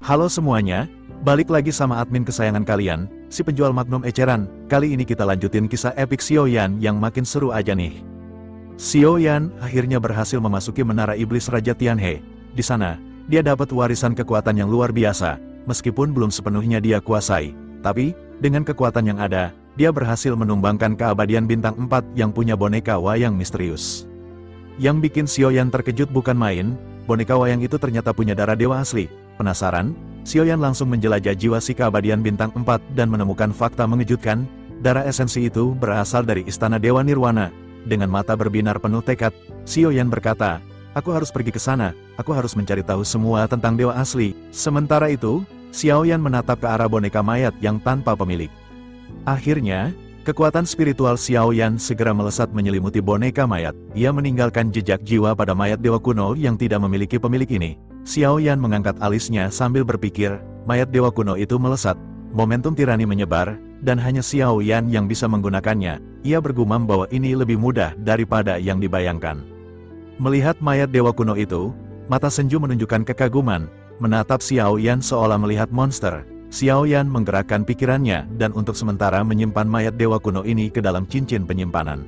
Halo semuanya, balik lagi sama admin kesayangan kalian, si penjual Magnum eceran. Kali ini kita lanjutin kisah epik Xiaoyan yang makin seru aja nih. Xiaoyan akhirnya berhasil memasuki menara iblis Raja Tianhe. Di sana, dia dapat warisan kekuatan yang luar biasa, meskipun belum sepenuhnya dia kuasai. Tapi, dengan kekuatan yang ada, dia berhasil menumbangkan keabadian bintang 4 yang punya boneka wayang misterius. Yang bikin Xiaoyan terkejut bukan main, boneka wayang itu ternyata punya darah dewa asli. Penasaran, Xiaoyan langsung menjelajah jiwa si keabadian bintang 4 dan menemukan fakta mengejutkan, darah esensi itu berasal dari istana Dewa Nirwana. Dengan mata berbinar penuh tekad, Xiaoyan berkata, "Aku harus pergi ke sana, aku harus mencari tahu semua tentang dewa asli." Sementara itu, Xiaoyan menatap ke arah boneka mayat yang tanpa pemilik. Akhirnya, kekuatan spiritual Xiaoyan segera melesat menyelimuti boneka mayat. Ia meninggalkan jejak jiwa pada mayat dewa kuno yang tidak memiliki pemilik ini. Xiaoyan mengangkat alisnya sambil berpikir, mayat dewa kuno itu melesat, momentum tirani menyebar, dan hanya Xiaoyan yang bisa menggunakannya. Ia bergumam bahwa ini lebih mudah daripada yang dibayangkan. Melihat mayat dewa kuno itu, mata Senju menunjukkan kekaguman, menatap Xiaoyan seolah melihat monster. Xiaoyan menggerakkan pikirannya dan untuk sementara menyimpan mayat dewa kuno ini ke dalam cincin penyimpanan.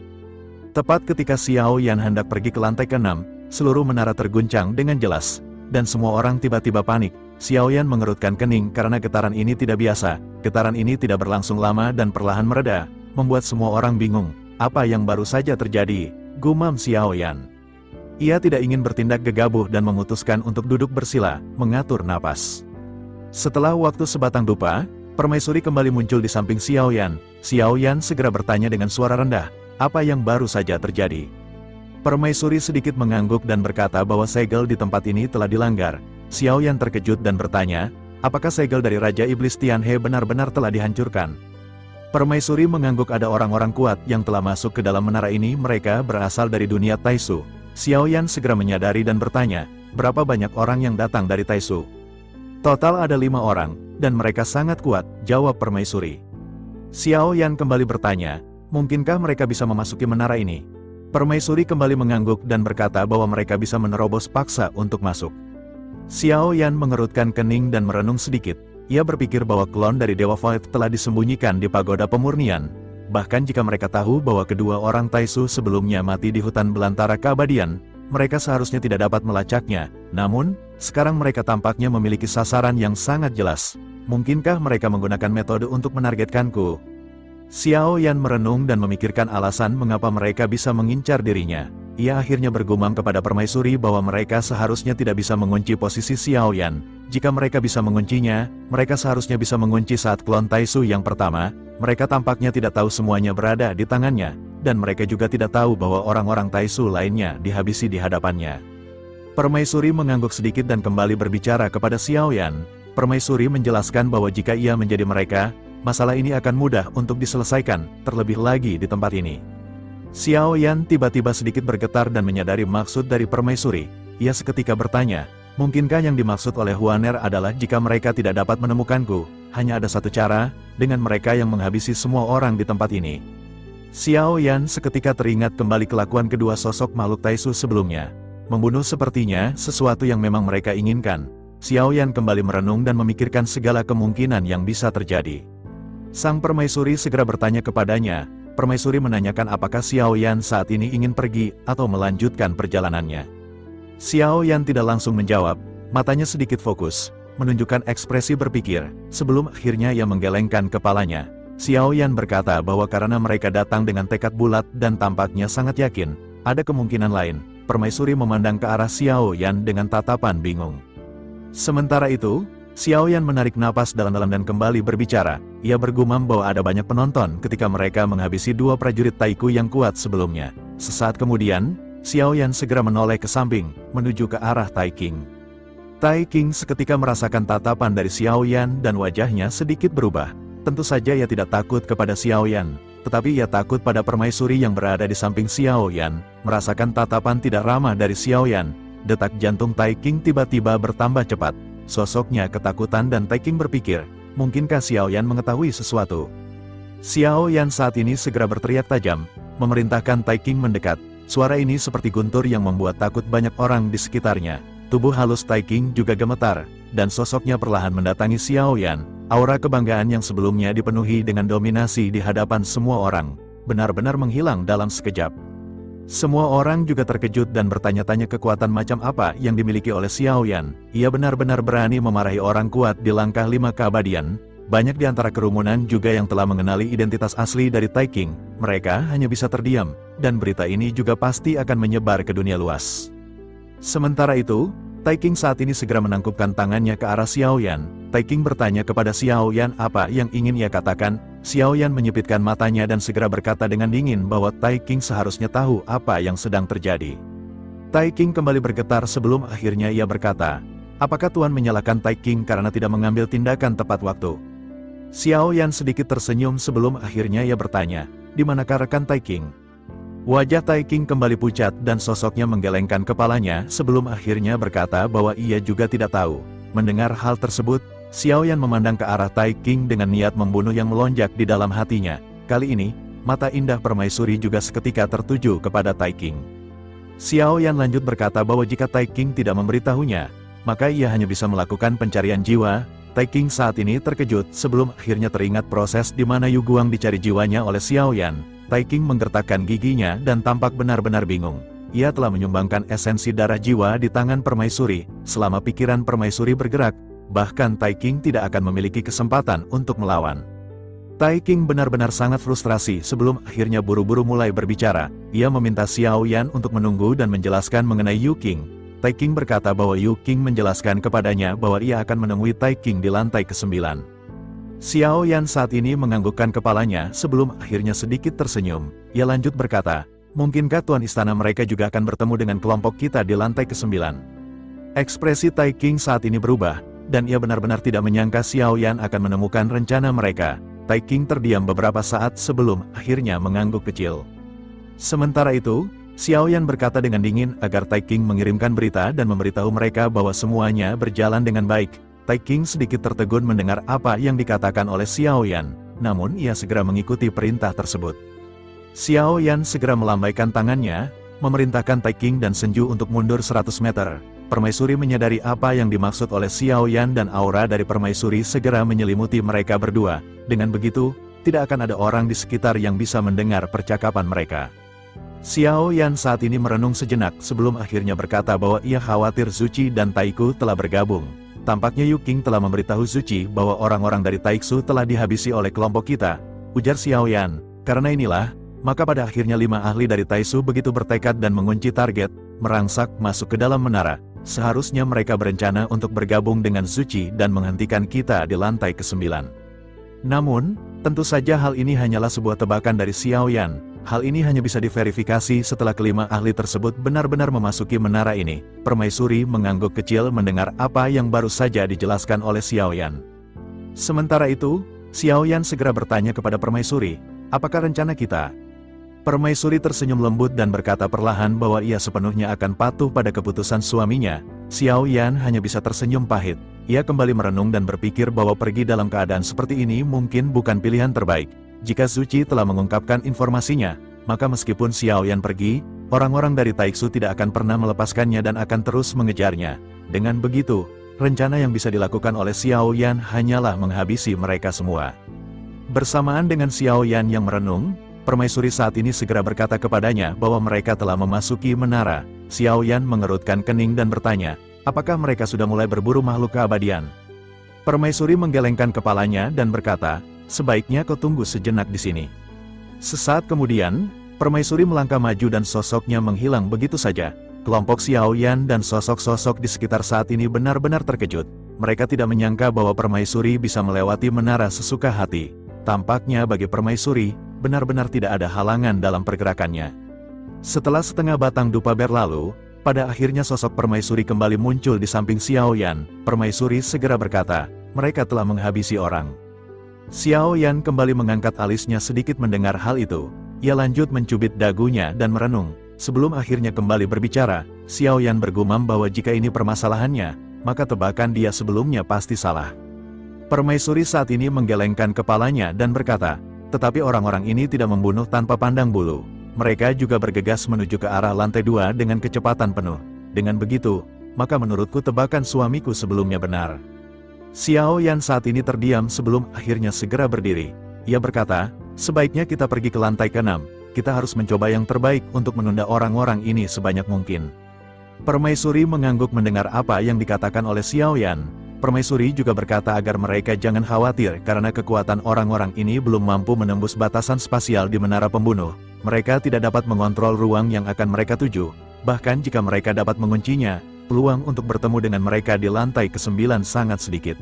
Tepat ketika Xiaoyan hendak pergi ke lantai ke-6, seluruh menara terguncang dengan jelas. Dan semua orang tiba-tiba panik. Xiaoyan mengerutkan kening karena getaran ini tidak biasa. Getaran ini tidak berlangsung lama dan perlahan mereda, membuat semua orang bingung. Apa yang baru saja terjadi? Gumam Xiaoyan. Ia tidak ingin bertindak gegabah dan memutuskan untuk duduk bersila, mengatur napas. Setelah waktu sebatang dupa, permaisuri kembali muncul di samping Xiaoyan. Xiaoyan segera bertanya dengan suara rendah, apa yang baru saja terjadi? Permaisuri sedikit mengangguk dan berkata bahwa segel di tempat ini telah dilanggar. Xiaoyan terkejut dan bertanya, apakah segel dari Raja Iblis Tianhe benar-benar telah dihancurkan? Permaisuri mengangguk, ada orang-orang kuat yang telah masuk ke dalam menara ini, mereka berasal dari dunia Taisu. Xiaoyan segera menyadari dan bertanya, berapa banyak orang yang datang dari Taisu? Total ada 5 orang, dan mereka sangat kuat, jawab permaisuri. Xiaoyan kembali bertanya, mungkinkah mereka bisa memasuki menara ini? Permaisuri kembali mengangguk dan berkata bahwa mereka bisa menerobos paksa untuk masuk. Xiaoyan mengerutkan kening dan merenung sedikit. Ia berpikir bahwa klon dari Dewa Void telah disembunyikan di pagoda pemurnian. Bahkan jika mereka tahu bahwa kedua orang Taisu sebelumnya mati di hutan belantara keabadian, mereka seharusnya tidak dapat melacaknya. Namun, sekarang mereka tampaknya memiliki sasaran yang sangat jelas. Mungkinkah mereka menggunakan metode untuk menargetkanku? Xiaoyan merenung dan memikirkan alasan mengapa mereka bisa mengincar dirinya. Ia akhirnya bergumam kepada permaisuri bahwa mereka seharusnya tidak bisa mengunci posisi Xiaoyan. Jika mereka bisa menguncinya, mereka seharusnya bisa mengunci saat klon Taisu yang pertama. Mereka tampaknya tidak tahu semuanya berada di tangannya, dan mereka juga tidak tahu bahwa orang-orang Taisu lainnya dihabisi di hadapannya. Permaisuri mengangguk sedikit dan kembali berbicara kepada Xiaoyan. Permaisuri menjelaskan bahwa jika ia menjadi mereka, masalah ini akan mudah untuk diselesaikan, terlebih lagi di tempat ini. Xiaoyan tiba-tiba sedikit bergetar dan menyadari maksud dari permaisuri. Ia seketika bertanya, mungkinkah yang dimaksud oleh Huaner adalah jika mereka tidak dapat menemukanku, hanya ada satu cara, dengan mereka yang menghabisi semua orang di tempat ini. Xiaoyan seketika teringat kembali kelakuan kedua sosok makhluk Taisu sebelumnya. Membunuh sepertinya sesuatu yang memang mereka inginkan. Xiaoyan kembali merenung dan memikirkan segala kemungkinan yang bisa terjadi. Sang permaisuri segera bertanya kepadanya. Permaisuri menanyakan apakah Xiaoyan saat ini ingin pergi atau melanjutkan perjalanannya. Xiaoyan tidak langsung menjawab, matanya sedikit fokus, menunjukkan ekspresi berpikir. Sebelum akhirnya ia menggelengkan kepalanya, Xiaoyan berkata bahwa karena mereka datang dengan tekad bulat dan tampaknya sangat yakin, ada kemungkinan lain. Permaisuri memandang ke arah Xiaoyan dengan tatapan bingung. Sementara itu, Xiaoyan menarik napas dalam-dalam dan kembali berbicara. Ia bergumam bahwa ada banyak penonton ketika mereka menghabisi 2 prajurit Taiku yang kuat sebelumnya. Sesaat kemudian, Xiaoyan segera menoleh ke samping, menuju ke arah Tai King. Tai King seketika merasakan tatapan dari Xiaoyan dan wajahnya sedikit berubah. Tentu saja ia tidak takut kepada Xiaoyan, tetapi ia takut pada permaisuri yang berada di samping Xiaoyan. Merasakan tatapan tidak ramah dari Xiaoyan, detak jantung Tai King tiba-tiba bertambah cepat. Sosoknya ketakutan dan Tai King berpikir, mungkinkah Xiaoyan mengetahui sesuatu? Xiaoyan saat ini segera berteriak tajam, memerintahkan Tai King mendekat. Suara ini seperti guntur yang membuat takut banyak orang di sekitarnya. Tubuh halus Tai King juga gemetar. dan sosoknya perlahan mendatangi Xiao Yan. Aura kebanggaan yang sebelumnya dipenuhi dengan dominasi di hadapan semua orang, benar-benar menghilang dalam sekejap. Semua orang juga terkejut dan bertanya-tanya kekuatan macam apa yang dimiliki oleh Xiao Yan. Ia benar-benar berani memarahi orang kuat di langkah 5 keabadian. Banyak di antara kerumunan juga yang telah mengenali identitas asli dari Tai King. Mereka hanya bisa terdiam, dan berita ini juga pasti akan menyebar ke dunia luas. Sementara itu, Tai King saat ini segera menangkupkan tangannya ke arah Xiao Yan. Tai King bertanya kepada Xiao Yan apa yang ingin ia katakan. Xiao Yan menyipitkan matanya dan segera berkata dengan dingin bahwa Tai King seharusnya tahu apa yang sedang terjadi. Tai King kembali bergetar sebelum akhirnya ia berkata, "Apakah Tuan menyalahkan Tai King karena tidak mengambil tindakan tepat waktu?" Xiao Yan sedikit tersenyum sebelum akhirnya ia bertanya, "Di manakah rekan Tai King?" Wajah Tai King kembali pucat dan sosoknya menggelengkan kepalanya sebelum akhirnya berkata bahwa ia juga tidak tahu. Mendengar hal tersebut, Xiao Yan memandang ke arah Tai King dengan niat membunuh yang melonjak di dalam hatinya. Kali ini, mata indah permaisuri juga seketika tertuju kepada Tai King. Xiao Yan lanjut berkata bahwa jika Tai King tidak memberitahunya, maka ia hanya bisa melakukan pencarian jiwa. Tai King saat ini terkejut sebelum akhirnya teringat proses di mana Yu Guang dicari jiwanya oleh Xiao Yan. Tai King menggertakkan giginya dan tampak benar-benar bingung. Ia telah menyumbangkan esensi darah jiwa di tangan permaisuri. Selama pikiran permaisuri bergerak, bahkan Tai King tidak akan memiliki kesempatan untuk melawan. Tai King benar-benar sangat frustrasi sebelum akhirnya buru-buru mulai berbicara. Ia meminta Xiao Yan untuk menunggu dan menjelaskan mengenai Yu King. Tai King berkata bahwa Yu King menjelaskan kepadanya bahwa ia akan menemui Tai King di lantai ke-9. Xiao Yan saat ini menganggukkan kepalanya sebelum akhirnya sedikit tersenyum. Ia lanjut berkata, "Mungkinkah tuan istana mereka juga akan bertemu dengan kelompok kita di lantai ke-9? Ekspresi Tai King saat ini berubah, dan ia benar-benar tidak menyangka Xiao Yan akan menemukan rencana mereka. Tai King terdiam beberapa saat sebelum akhirnya mengangguk kecil. Sementara itu, Xiao Yan berkata dengan dingin agar Tai King mengirimkan berita dan memberitahu mereka bahwa semuanya berjalan dengan baik. Tai King sedikit tertegun mendengar apa yang dikatakan oleh Xiao Yan, namun ia segera mengikuti perintah tersebut. Xiao Yan segera melambaikan tangannya, memerintahkan Tai King dan Senju untuk mundur 100 meter. Permaisuri menyadari apa yang dimaksud oleh Xiao Yan dan aura dari permaisuri segera menyelimuti mereka berdua. Dengan begitu, tidak akan ada orang di sekitar yang bisa mendengar percakapan mereka. Xiao Yan saat ini merenung sejenak sebelum akhirnya berkata bahwa ia khawatir Zuchi dan Taiku telah bergabung. Tampaknya Yu King telah memberitahu Zuchi bahwa orang-orang dari Taiksu telah dihabisi oleh kelompok kita, ujar Xiao Yan. Karena inilah, maka pada akhirnya 5 ahli dari Taiksu begitu bertekad dan mengunci target, merangsak masuk ke dalam menara. Seharusnya mereka berencana untuk bergabung dengan Zuchi dan menghentikan kita di lantai ke-9. Namun, tentu saja hal ini hanyalah sebuah tebakan dari Xiao Yan. Hal ini hanya bisa diverifikasi setelah kelima ahli tersebut benar-benar memasuki menara ini. Permaisuri mengangguk kecil mendengar apa yang baru saja dijelaskan oleh Xiao Yan. Sementara itu, Xiao Yan segera bertanya kepada permaisuri, "Apakah rencana kita?" Permaisuri tersenyum lembut dan berkata perlahan bahwa ia sepenuhnya akan patuh pada keputusan suaminya. Xiao Yan hanya bisa tersenyum pahit. Ia kembali merenung dan berpikir bahwa pergi dalam keadaan seperti ini mungkin bukan pilihan terbaik. Jika Zuchi telah mengungkapkan informasinya, maka meskipun Xiao Yan pergi, orang-orang dari Taiksu tidak akan pernah melepaskannya dan akan terus mengejarnya. Dengan begitu, rencana yang bisa dilakukan oleh Xiao Yan hanyalah menghabisi mereka semua. Bersamaan dengan Xiao Yan yang merenung, permaisuri saat ini segera berkata kepadanya bahwa mereka telah memasuki menara. Xiao Yan mengerutkan kening dan bertanya, "Apakah mereka sudah mulai berburu makhluk keabadian?" Permaisuri menggelengkan kepalanya dan berkata, "Sebaiknya kau tunggu sejenak di sini." Sesaat kemudian, permaisuri melangkah maju dan sosoknya menghilang begitu saja. Kelompok Xiao Yan dan sosok-sosok di sekitar saat ini benar-benar terkejut. Mereka tidak menyangka bahwa permaisuri bisa melewati menara sesuka hati. Tampaknya bagi permaisuri, benar-benar tidak ada halangan dalam pergerakannya. Setelah setengah batang dupa berlalu, pada akhirnya sosok permaisuri kembali muncul di samping Xiao Yan. Permaisuri segera berkata, "Mereka telah menghabisi orang." Xiao Yan kembali mengangkat alisnya sedikit mendengar hal itu. Ia lanjut mencubit dagunya dan merenung. Sebelum akhirnya kembali berbicara, Xiao Yan bergumam bahwa jika ini permasalahannya, maka tebakan dia sebelumnya pasti salah. Permaisuri saat ini menggelengkan kepalanya dan berkata, "Tetapi orang-orang ini tidak membunuh tanpa pandang bulu. Mereka juga bergegas menuju ke arah lantai 2 dengan kecepatan penuh. Dengan begitu, maka menurutku tebakan suamiku sebelumnya benar. Xiao Yan saat ini terdiam sebelum akhirnya segera berdiri. Ia berkata, sebaiknya kita pergi ke lantai ke-6, kita harus mencoba yang terbaik untuk menunda orang-orang ini sebanyak mungkin. Permaisuri mengangguk mendengar apa yang dikatakan oleh Xiao Yan. Permaisuri juga berkata agar mereka jangan khawatir karena kekuatan orang-orang ini belum mampu menembus batasan spasial di menara pembunuh. Mereka tidak dapat mengontrol ruang yang akan mereka tuju. Bahkan jika mereka dapat menguncinya, peluang untuk bertemu dengan mereka di lantai ke-9 sangat sedikit.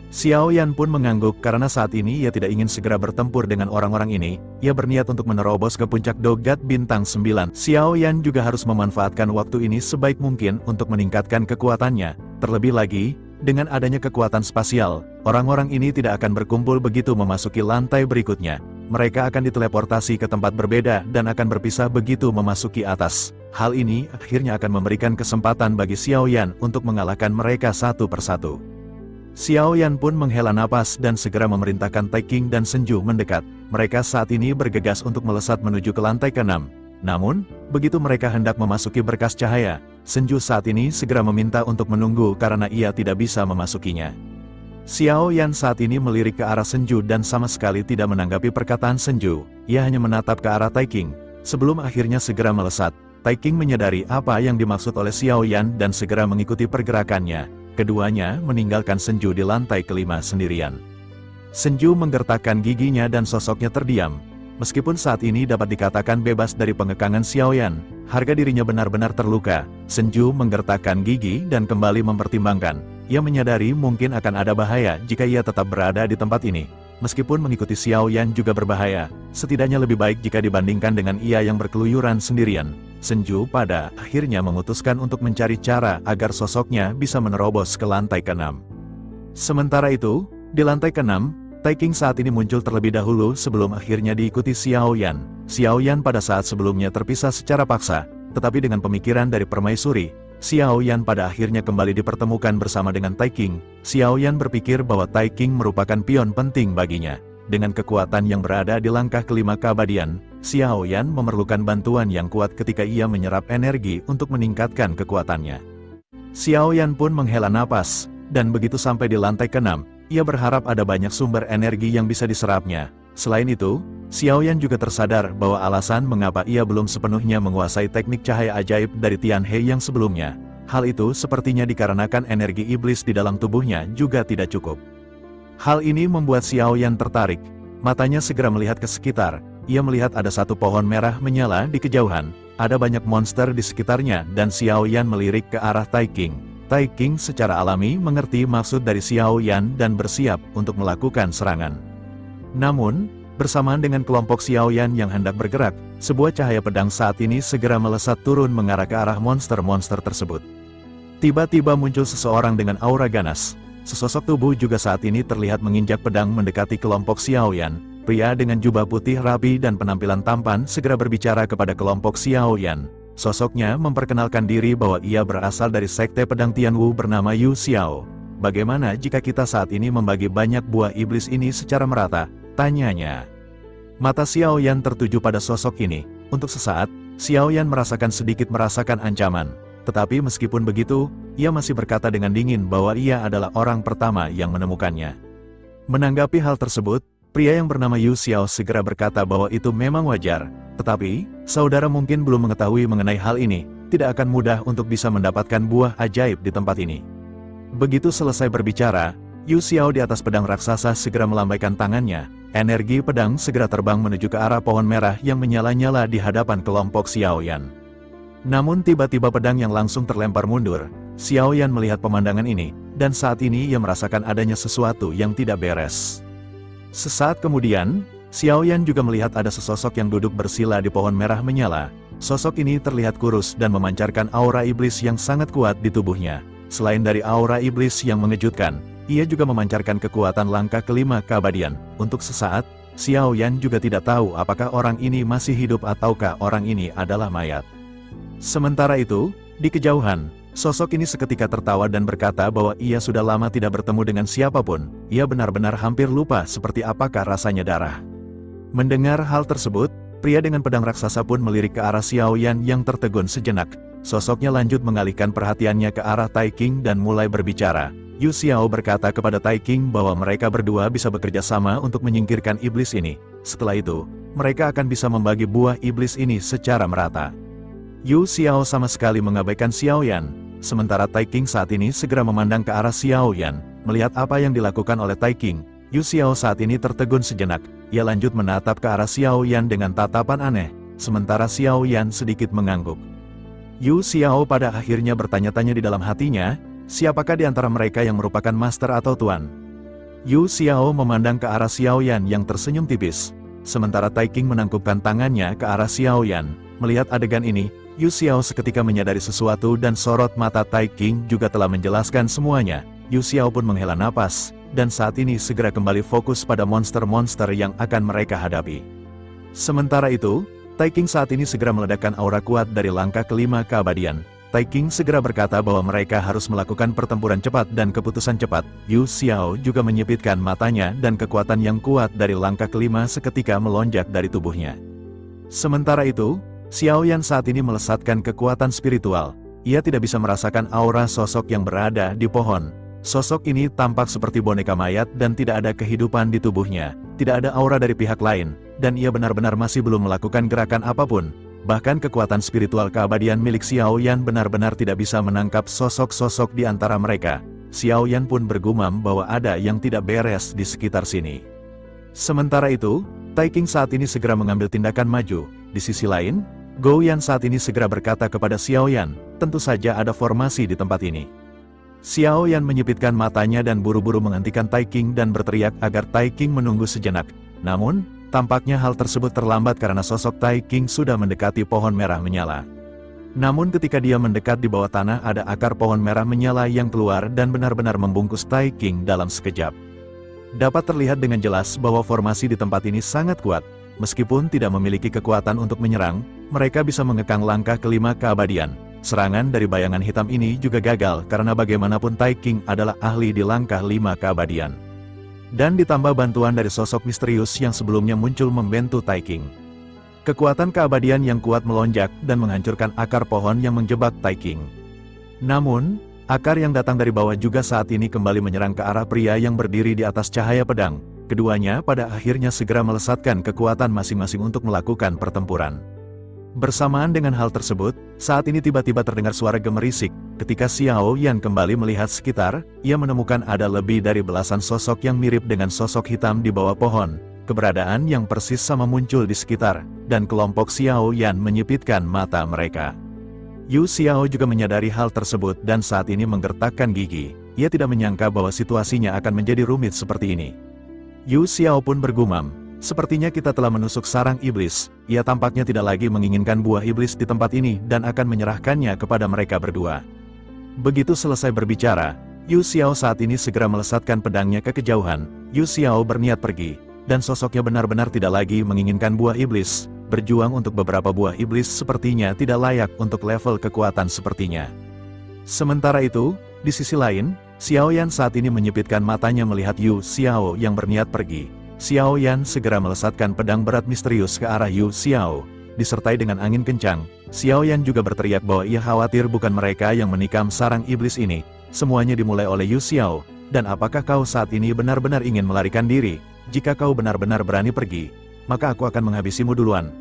Xiao Yan pun mengangguk karena saat ini ia tidak ingin segera bertempur dengan orang-orang ini. Ia berniat untuk menerobos ke puncak Dogat Bintang 9. Xiao Yan juga harus memanfaatkan waktu ini sebaik mungkin untuk meningkatkan kekuatannya. Terlebih lagi, dengan adanya kekuatan spasial, orang-orang ini tidak akan berkumpul begitu memasuki lantai berikutnya. Mereka akan diteleportasi ke tempat berbeda dan akan berpisah begitu memasuki atas. Hal ini akhirnya akan memberikan kesempatan bagi Xiao Yan untuk mengalahkan mereka satu persatu. Xiao Yan pun menghela napas dan segera memerintahkan Tai Qing dan Senju mendekat. Mereka saat ini bergegas untuk melesat menuju ke lantai ke-6. Namun, begitu mereka hendak memasuki berkas cahaya, Senju saat ini segera meminta untuk menunggu karena ia tidak bisa memasukinya. Xiao Yan saat ini melirik ke arah Senju dan sama sekali tidak menanggapi perkataan Senju. Ia hanya menatap ke arah Tai Qing. Sebelum akhirnya segera melesat, Tai Qing menyadari apa yang dimaksud oleh Xiao Yan dan segera mengikuti pergerakannya. Keduanya meninggalkan Senju di lantai ke-5 sendirian. Senju menggertakkan giginya dan sosoknya terdiam. Meskipun saat ini dapat dikatakan bebas dari pengekangan Xiao Yan, harga dirinya benar-benar terluka. Senju menggertakkan gigi dan kembali mempertimbangkan. Ia menyadari mungkin akan ada bahaya jika ia tetap berada di tempat ini. Meskipun mengikuti Xiao Yan juga berbahaya, setidaknya lebih baik jika dibandingkan dengan ia yang berkeluyuran sendirian. Senju pada akhirnya memutuskan untuk mencari cara agar sosoknya bisa menerobos ke lantai ke-6. Sementara itu, di lantai ke-6, Tai Qing saat ini muncul terlebih dahulu sebelum akhirnya diikuti Xiao Yan. Xiao Yan pada saat sebelumnya terpisah secara paksa, tetapi dengan pemikiran dari permaisuri, Xiao Yan pada akhirnya kembali dipertemukan bersama dengan Tai Qing. Xiao Yan berpikir bahwa Tai Qing merupakan pion penting baginya. Dengan kekuatan yang berada di langkah ke-5 keabadian, Xiao Yan memerlukan bantuan yang kuat ketika ia menyerap energi untuk meningkatkan kekuatannya. Xiao Yan pun menghela napas, dan begitu sampai di lantai ke-6, ia berharap ada banyak sumber energi yang bisa diserapnya. Selain itu, Xiao Yan juga tersadar bahwa alasan mengapa ia belum sepenuhnya menguasai teknik cahaya ajaib dari Tianhe yang sebelumnya. Hal itu sepertinya dikarenakan energi iblis di dalam tubuhnya juga tidak cukup. Hal ini membuat Xiao Yan tertarik. Matanya segera melihat ke sekitar. Ia melihat ada satu pohon merah menyala di kejauhan. Ada banyak monster di sekitarnya dan Xiao Yan melirik ke arah Tai Qing. Tai Qing secara alami mengerti maksud dari Xiao Yan dan bersiap untuk melakukan serangan. Namun, bersamaan dengan kelompok Xiao Yan yang hendak bergerak, sebuah cahaya pedang saat ini segera melesat turun mengarah ke arah monster-monster tersebut. Tiba-tiba muncul seseorang dengan aura ganas. Sesosok tubuh juga saat ini terlihat menginjak pedang mendekati kelompok Xiao Yan. Pria dengan jubah putih rapi dan penampilan tampan segera berbicara kepada kelompok Xiao Yan. Sosoknya memperkenalkan diri bahwa ia berasal dari sekte pedang Tianwu bernama Yu Xiao. Bagaimana jika kita saat ini membagi banyak buah iblis ini secara merata? Tanyanya. Mata Xiao Yan tertuju pada sosok ini. Untuk sesaat, Xiao Yan merasakan ancaman. Tetapi meskipun begitu, ia masih berkata dengan dingin bahwa ia adalah orang pertama yang menemukannya. Menanggapi hal tersebut, pria yang bernama Yu Xiao segera berkata bahwa itu memang wajar. Tetapi, saudara mungkin belum mengetahui mengenai hal ini, tidak akan mudah untuk bisa mendapatkan buah ajaib di tempat ini. Begitu selesai berbicara, Yu Xiao di atas pedang raksasa segera melambaikan tangannya. Energi pedang segera terbang menuju ke arah pohon merah yang menyala-nyala di hadapan kelompok Xiao Yan. Namun tiba-tiba pedang yang langsung terlempar mundur. Xiao Yan melihat pemandangan ini, dan saat ini ia merasakan adanya sesuatu yang tidak beres. Sesaat kemudian, Xiao Yan juga melihat ada sesosok yang duduk bersila di pohon merah menyala. Sosok ini terlihat kurus dan memancarkan aura iblis yang sangat kuat di tubuhnya. Selain dari aura iblis yang mengejutkan, ia juga memancarkan kekuatan langkah ke-5 keabadian. Untuk sesaat, Xiao Yan juga tidak tahu apakah orang ini masih hidup ataukah orang ini adalah mayat. Sementara itu, di kejauhan, sosok ini seketika tertawa dan berkata bahwa ia sudah lama tidak bertemu dengan siapapun. Ia benar-benar hampir lupa seperti apakah rasanya darah. Mendengar hal tersebut, Pria dengan pedang raksasa pun melirik ke arah Xiao Yan yang tertegun sejenak. Sosoknya lanjut mengalihkan perhatiannya ke arah Tai King dan mulai berbicara. Yu Xiao berkata kepada Tai King bahwa mereka berdua bisa bekerja sama untuk menyingkirkan iblis ini. Setelah itu, mereka akan bisa membagi buah iblis ini secara merata. Yu Xiao sama sekali mengabaikan Xiao Yan. Sementara Tai King saat ini segera memandang ke arah Xiao Yan. Melihat apa yang dilakukan oleh Tai King, Yu Xiao saat ini tertegun sejenak. Ia lanjut menatap ke arah Xiao Yan dengan tatapan aneh, sementara Xiao Yan sedikit mengangguk. Yu Xiao pada akhirnya bertanya-tanya di dalam hatinya, siapakah di antara mereka yang merupakan master atau tuan? Yu Xiao memandang ke arah Xiao Yan yang tersenyum tipis, sementara Tai King menangkupkan tangannya ke arah Xiao Yan. Melihat adegan ini, Yu Xiao seketika menyadari sesuatu dan sorot mata Tai King juga telah menjelaskan semuanya. Yu Xiao pun menghela napas, dan saat ini segera kembali fokus pada monster-monster yang akan mereka hadapi. Sementara itu, Tai King saat ini segera meledakkan aura kuat dari langkah kelima keabadian. Tai King segera berkata bahwa mereka harus melakukan pertempuran cepat dan keputusan cepat. Yu Xiao juga menyipitkan matanya dan kekuatan yang kuat dari langkah kelima seketika melonjak dari tubuhnya. Sementara itu, Xiao Yan saat ini melesatkan kekuatan spiritual. Ia tidak bisa merasakan aura sosok yang berada di pohon. Sosok ini tampak seperti boneka mayat dan tidak ada kehidupan di tubuhnya. Tidak ada aura dari pihak lain, dan ia benar-benar masih belum melakukan gerakan apapun. Bahkan kekuatan spiritual keabadian milik Xiao Yan benar-benar tidak bisa menangkap sosok-sosok di antara mereka. Xiao Yan pun bergumam bahwa ada yang tidak beres di sekitar sini. Sementara itu, Tai King saat ini segera mengambil tindakan maju. Di sisi lain, Gou Yan saat ini segera berkata kepada Xiao Yan, tentu saja ada formasi di tempat ini. Xiao Yan menyipitkan matanya dan buru-buru menghentikan Tai King dan berteriak agar Tai King menunggu sejenak. Namun, tampaknya hal tersebut terlambat karena sosok Tai King sudah mendekati pohon merah menyala. Namun ketika dia mendekat di bawah tanah ada akar pohon merah menyala yang keluar dan benar-benar membungkus Tai King dalam sekejap. Dapat terlihat dengan jelas bahwa formasi di tempat ini sangat kuat. Meskipun tidak memiliki kekuatan untuk menyerang, mereka bisa mengekang langkah kelima keabadian. Serangan dari bayangan hitam ini juga gagal karena bagaimanapun Tai King adalah ahli di langkah 5 keabadian. Dan ditambah bantuan dari sosok misterius yang sebelumnya muncul membantu Tai King. Kekuatan keabadian yang kuat melonjak dan menghancurkan akar pohon yang menjebak Tai King. Namun, akar yang datang dari bawah juga saat ini kembali menyerang ke arah pria yang berdiri di atas cahaya pedang. Keduanya pada akhirnya segera melesatkan kekuatan masing-masing untuk melakukan pertempuran. Bersamaan dengan hal tersebut, saat ini tiba-tiba terdengar suara gemerisik. Ketika Xiao Yan kembali melihat sekitar, ia menemukan ada lebih dari belasan sosok yang mirip dengan sosok hitam di bawah pohon. Keberadaan yang persis sama muncul di sekitar, dan kelompok Xiao Yan menyipitkan mata mereka. Yu Xiao juga menyadari hal tersebut dan saat ini menggertakkan gigi. Ia tidak menyangka bahwa situasinya akan menjadi rumit seperti ini. Yu Xiao pun bergumam, sepertinya kita telah menusuk sarang iblis. Ia tampaknya tidak lagi menginginkan buah iblis di tempat ini dan akan menyerahkannya kepada mereka berdua. Begitu selesai berbicara, Yu Xiao saat ini segera melesatkan pedangnya ke kejauhan. Yu Xiao berniat pergi, dan sosoknya benar-benar tidak lagi menginginkan buah iblis. Berjuang untuk beberapa buah iblis sepertinya tidak layak untuk level kekuatan sepertinya. Sementara itu, di sisi lain, Xiao Yan saat ini menyipitkan matanya melihat Yu Xiao yang berniat pergi. Xiao Yan segera melesatkan pedang berat misterius ke arah Yu Xiao. Disertai dengan angin kencang, Xiao Yan juga berteriak bahwa ia khawatir bukan mereka yang menikam sarang iblis ini. Semuanya dimulai oleh Yu Xiao. Dan apakah kau saat ini benar-benar ingin melarikan diri? Jika kau benar-benar berani pergi, maka aku akan menghabisimu duluan.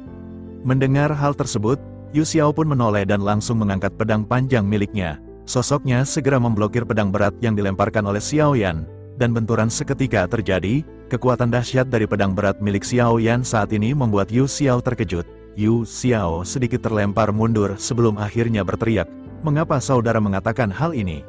Mendengar hal tersebut, Yu Xiao pun menoleh dan langsung mengangkat pedang panjang miliknya. Sosoknya segera memblokir pedang berat yang dilemparkan oleh Xiao Yan, dan benturan seketika terjadi. Kekuatan dahsyat dari pedang berat milik Xiao Yan saat ini membuat Yu Xiao terkejut. Yu Xiao sedikit terlempar mundur sebelum akhirnya berteriak, "Mengapa saudara mengatakan hal ini?"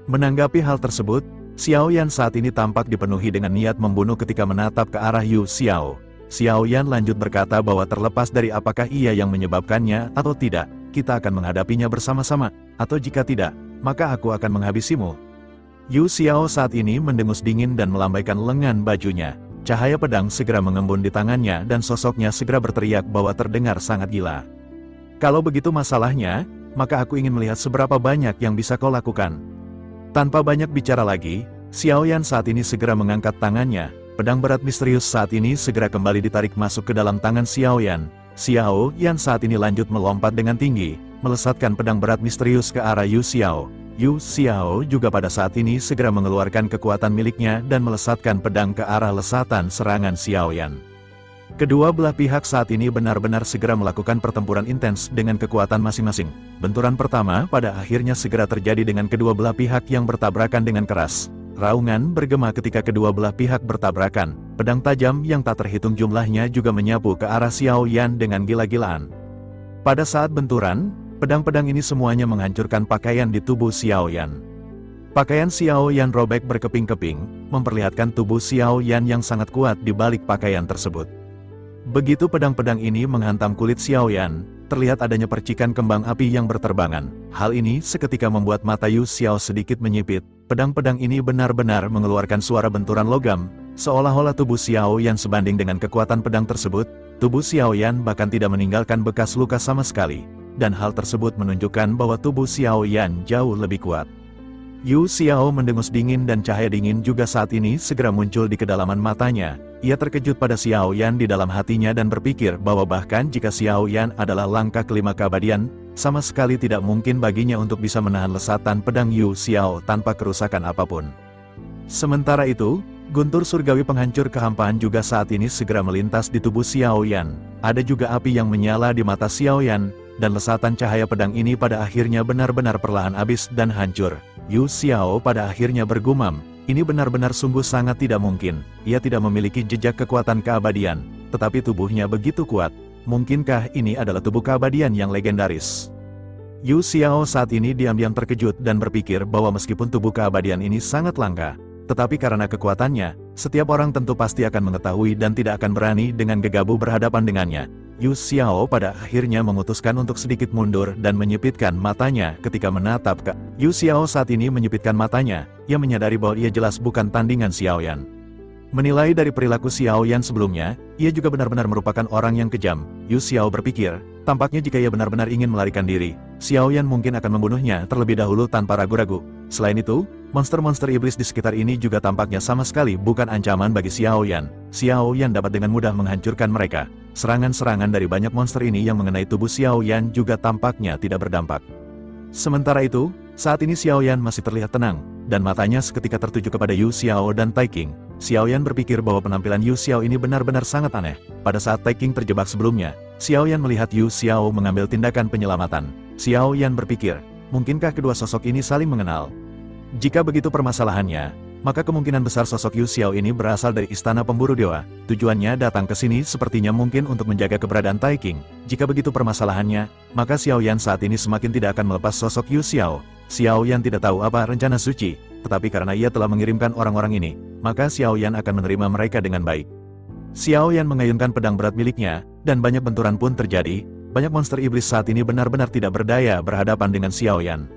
Menanggapi hal tersebut, Xiao Yan saat ini tampak dipenuhi dengan niat membunuh ketika menatap ke arah Yu Xiao. Xiao Yan lanjut berkata bahwa terlepas dari apakah ia yang menyebabkannya atau tidak, kita akan menghadapinya bersama-sama, atau jika tidak, maka aku akan menghabisimu. Yu Xiao saat ini mendengus dingin dan melambaikan lengan bajunya. Cahaya pedang segera mengembun di tangannya dan sosoknya segera berteriak bahwa terdengar sangat gila. Kalau begitu masalahnya, maka aku ingin melihat seberapa banyak yang bisa kau lakukan. Tanpa banyak bicara lagi, Xiao Yan saat ini segera mengangkat tangannya. Pedang berat misterius saat ini segera kembali ditarik masuk ke dalam tangan Xiao Yan, Xiao Yan saat ini lanjut melompat dengan tinggi, melesatkan pedang berat misterius ke arah Yu Xiao. Yu Xiao juga pada saat ini segera mengeluarkan kekuatan miliknya dan melesatkan pedang ke arah lesatan serangan Xiao Yan. Kedua belah pihak saat ini benar-benar segera melakukan pertempuran intens dengan kekuatan masing-masing. Benturan pertama pada akhirnya segera terjadi dengan kedua belah pihak yang bertabrakan dengan keras. Raungan bergema ketika kedua belah pihak bertabrakan. Pedang tajam yang tak terhitung jumlahnya juga menyapu ke arah Xiao Yan dengan gila-gilaan. Pada saat benturan, pedang-pedang ini semuanya menghancurkan pakaian di tubuh Xiao Yan. Pakaian Xiao Yan robek berkeping-keping, memperlihatkan tubuh Xiao Yan yang sangat kuat di balik pakaian tersebut. Begitu pedang-pedang ini menghantam kulit Xiao Yan, terlihat adanya percikan kembang api yang berterbangan. Hal ini seketika membuat mata Yu Xiao sedikit menyipit. Pedang-pedang ini benar-benar mengeluarkan suara benturan logam, seolah-olah tubuh Xiao Yan sebanding dengan kekuatan pedang tersebut. Tubuh Xiao Yan bahkan tidak meninggalkan bekas luka sama sekali, dan hal tersebut menunjukkan bahwa tubuh Xiao Yan jauh lebih kuat. Yu Xiao mendengus dingin dan cahaya dingin juga saat ini segera muncul di kedalaman matanya. Ia terkejut pada Xiao Yan di dalam hatinya dan berpikir bahwa bahkan jika Xiao Yan adalah langkah kelima keabadian, sama sekali tidak mungkin baginya untuk bisa menahan lesatan pedang Yu Xiao tanpa kerusakan apapun. Sementara itu, guntur surgawi penghancur kehampaan juga saat ini segera melintas di tubuh Xiao Yan. Ada juga api yang menyala di mata Xiao Yan, dan lesatan cahaya pedang ini pada akhirnya benar-benar perlahan habis dan hancur. Yu Xiao pada akhirnya bergumam, ini benar-benar sungguh sangat tidak mungkin. Ia tidak memiliki jejak kekuatan keabadian, tetapi tubuhnya begitu kuat. Mungkinkah ini adalah tubuh keabadian yang legendaris? Yu Xiao saat ini diam-diam terkejut dan berpikir bahwa meskipun tubuh keabadian ini sangat langka, tetapi karena kekuatannya, setiap orang tentu pasti akan mengetahui dan tidak akan berani dengan gegabah berhadapan dengannya. Yu Xiao pada akhirnya memutuskan untuk sedikit mundur dan menyipitkan matanya ketika menatap ke Yu Xiao saat ini menyipitkan matanya, ia menyadari bahwa ia jelas bukan tandingan Xiao Yan. Menilai dari perilaku Xiao Yan sebelumnya, ia juga benar-benar merupakan orang yang kejam. Yu Xiao berpikir, tampaknya jika ia benar-benar ingin melarikan diri, Xiao Yan mungkin akan membunuhnya terlebih dahulu tanpa ragu-ragu. Selain itu, monster-monster iblis di sekitar ini juga tampaknya sama sekali bukan ancaman bagi Xiao Yan. Xiao Yan dapat dengan mudah menghancurkan mereka. Serangan-serangan dari banyak monster ini yang mengenai tubuh Xiao Yan juga tampaknya tidak berdampak. Sementara itu, saat ini Xiao Yan masih terlihat tenang, dan matanya seketika tertuju kepada Yu Xiao dan Tai King. Xiao Yan berpikir bahwa penampilan Yu Xiao ini benar-benar sangat aneh. Pada saat Tai King terjebak sebelumnya, Xiao Yan melihat Yu Xiao mengambil tindakan penyelamatan. Xiao Yan berpikir, mungkinkah kedua sosok ini saling mengenal? Jika begitu permasalahannya, maka kemungkinan besar sosok Yu Xiao ini berasal dari Istana Pemburu Dewa. Tujuannya datang ke sini sepertinya mungkin untuk menjaga keberadaan Tai King. Jika begitu permasalahannya, maka Xiao Yan saat ini semakin tidak akan melepas sosok Yu Xiao. Xiao Yan tidak tahu apa rencana suci, tetapi karena ia telah mengirimkan orang-orang ini, maka Xiao Yan akan menerima mereka dengan baik. Xiao Yan mengayunkan pedang berat miliknya, dan banyak benturan pun terjadi. Banyak monster iblis saat ini benar-benar tidak berdaya berhadapan dengan Xiao Yan.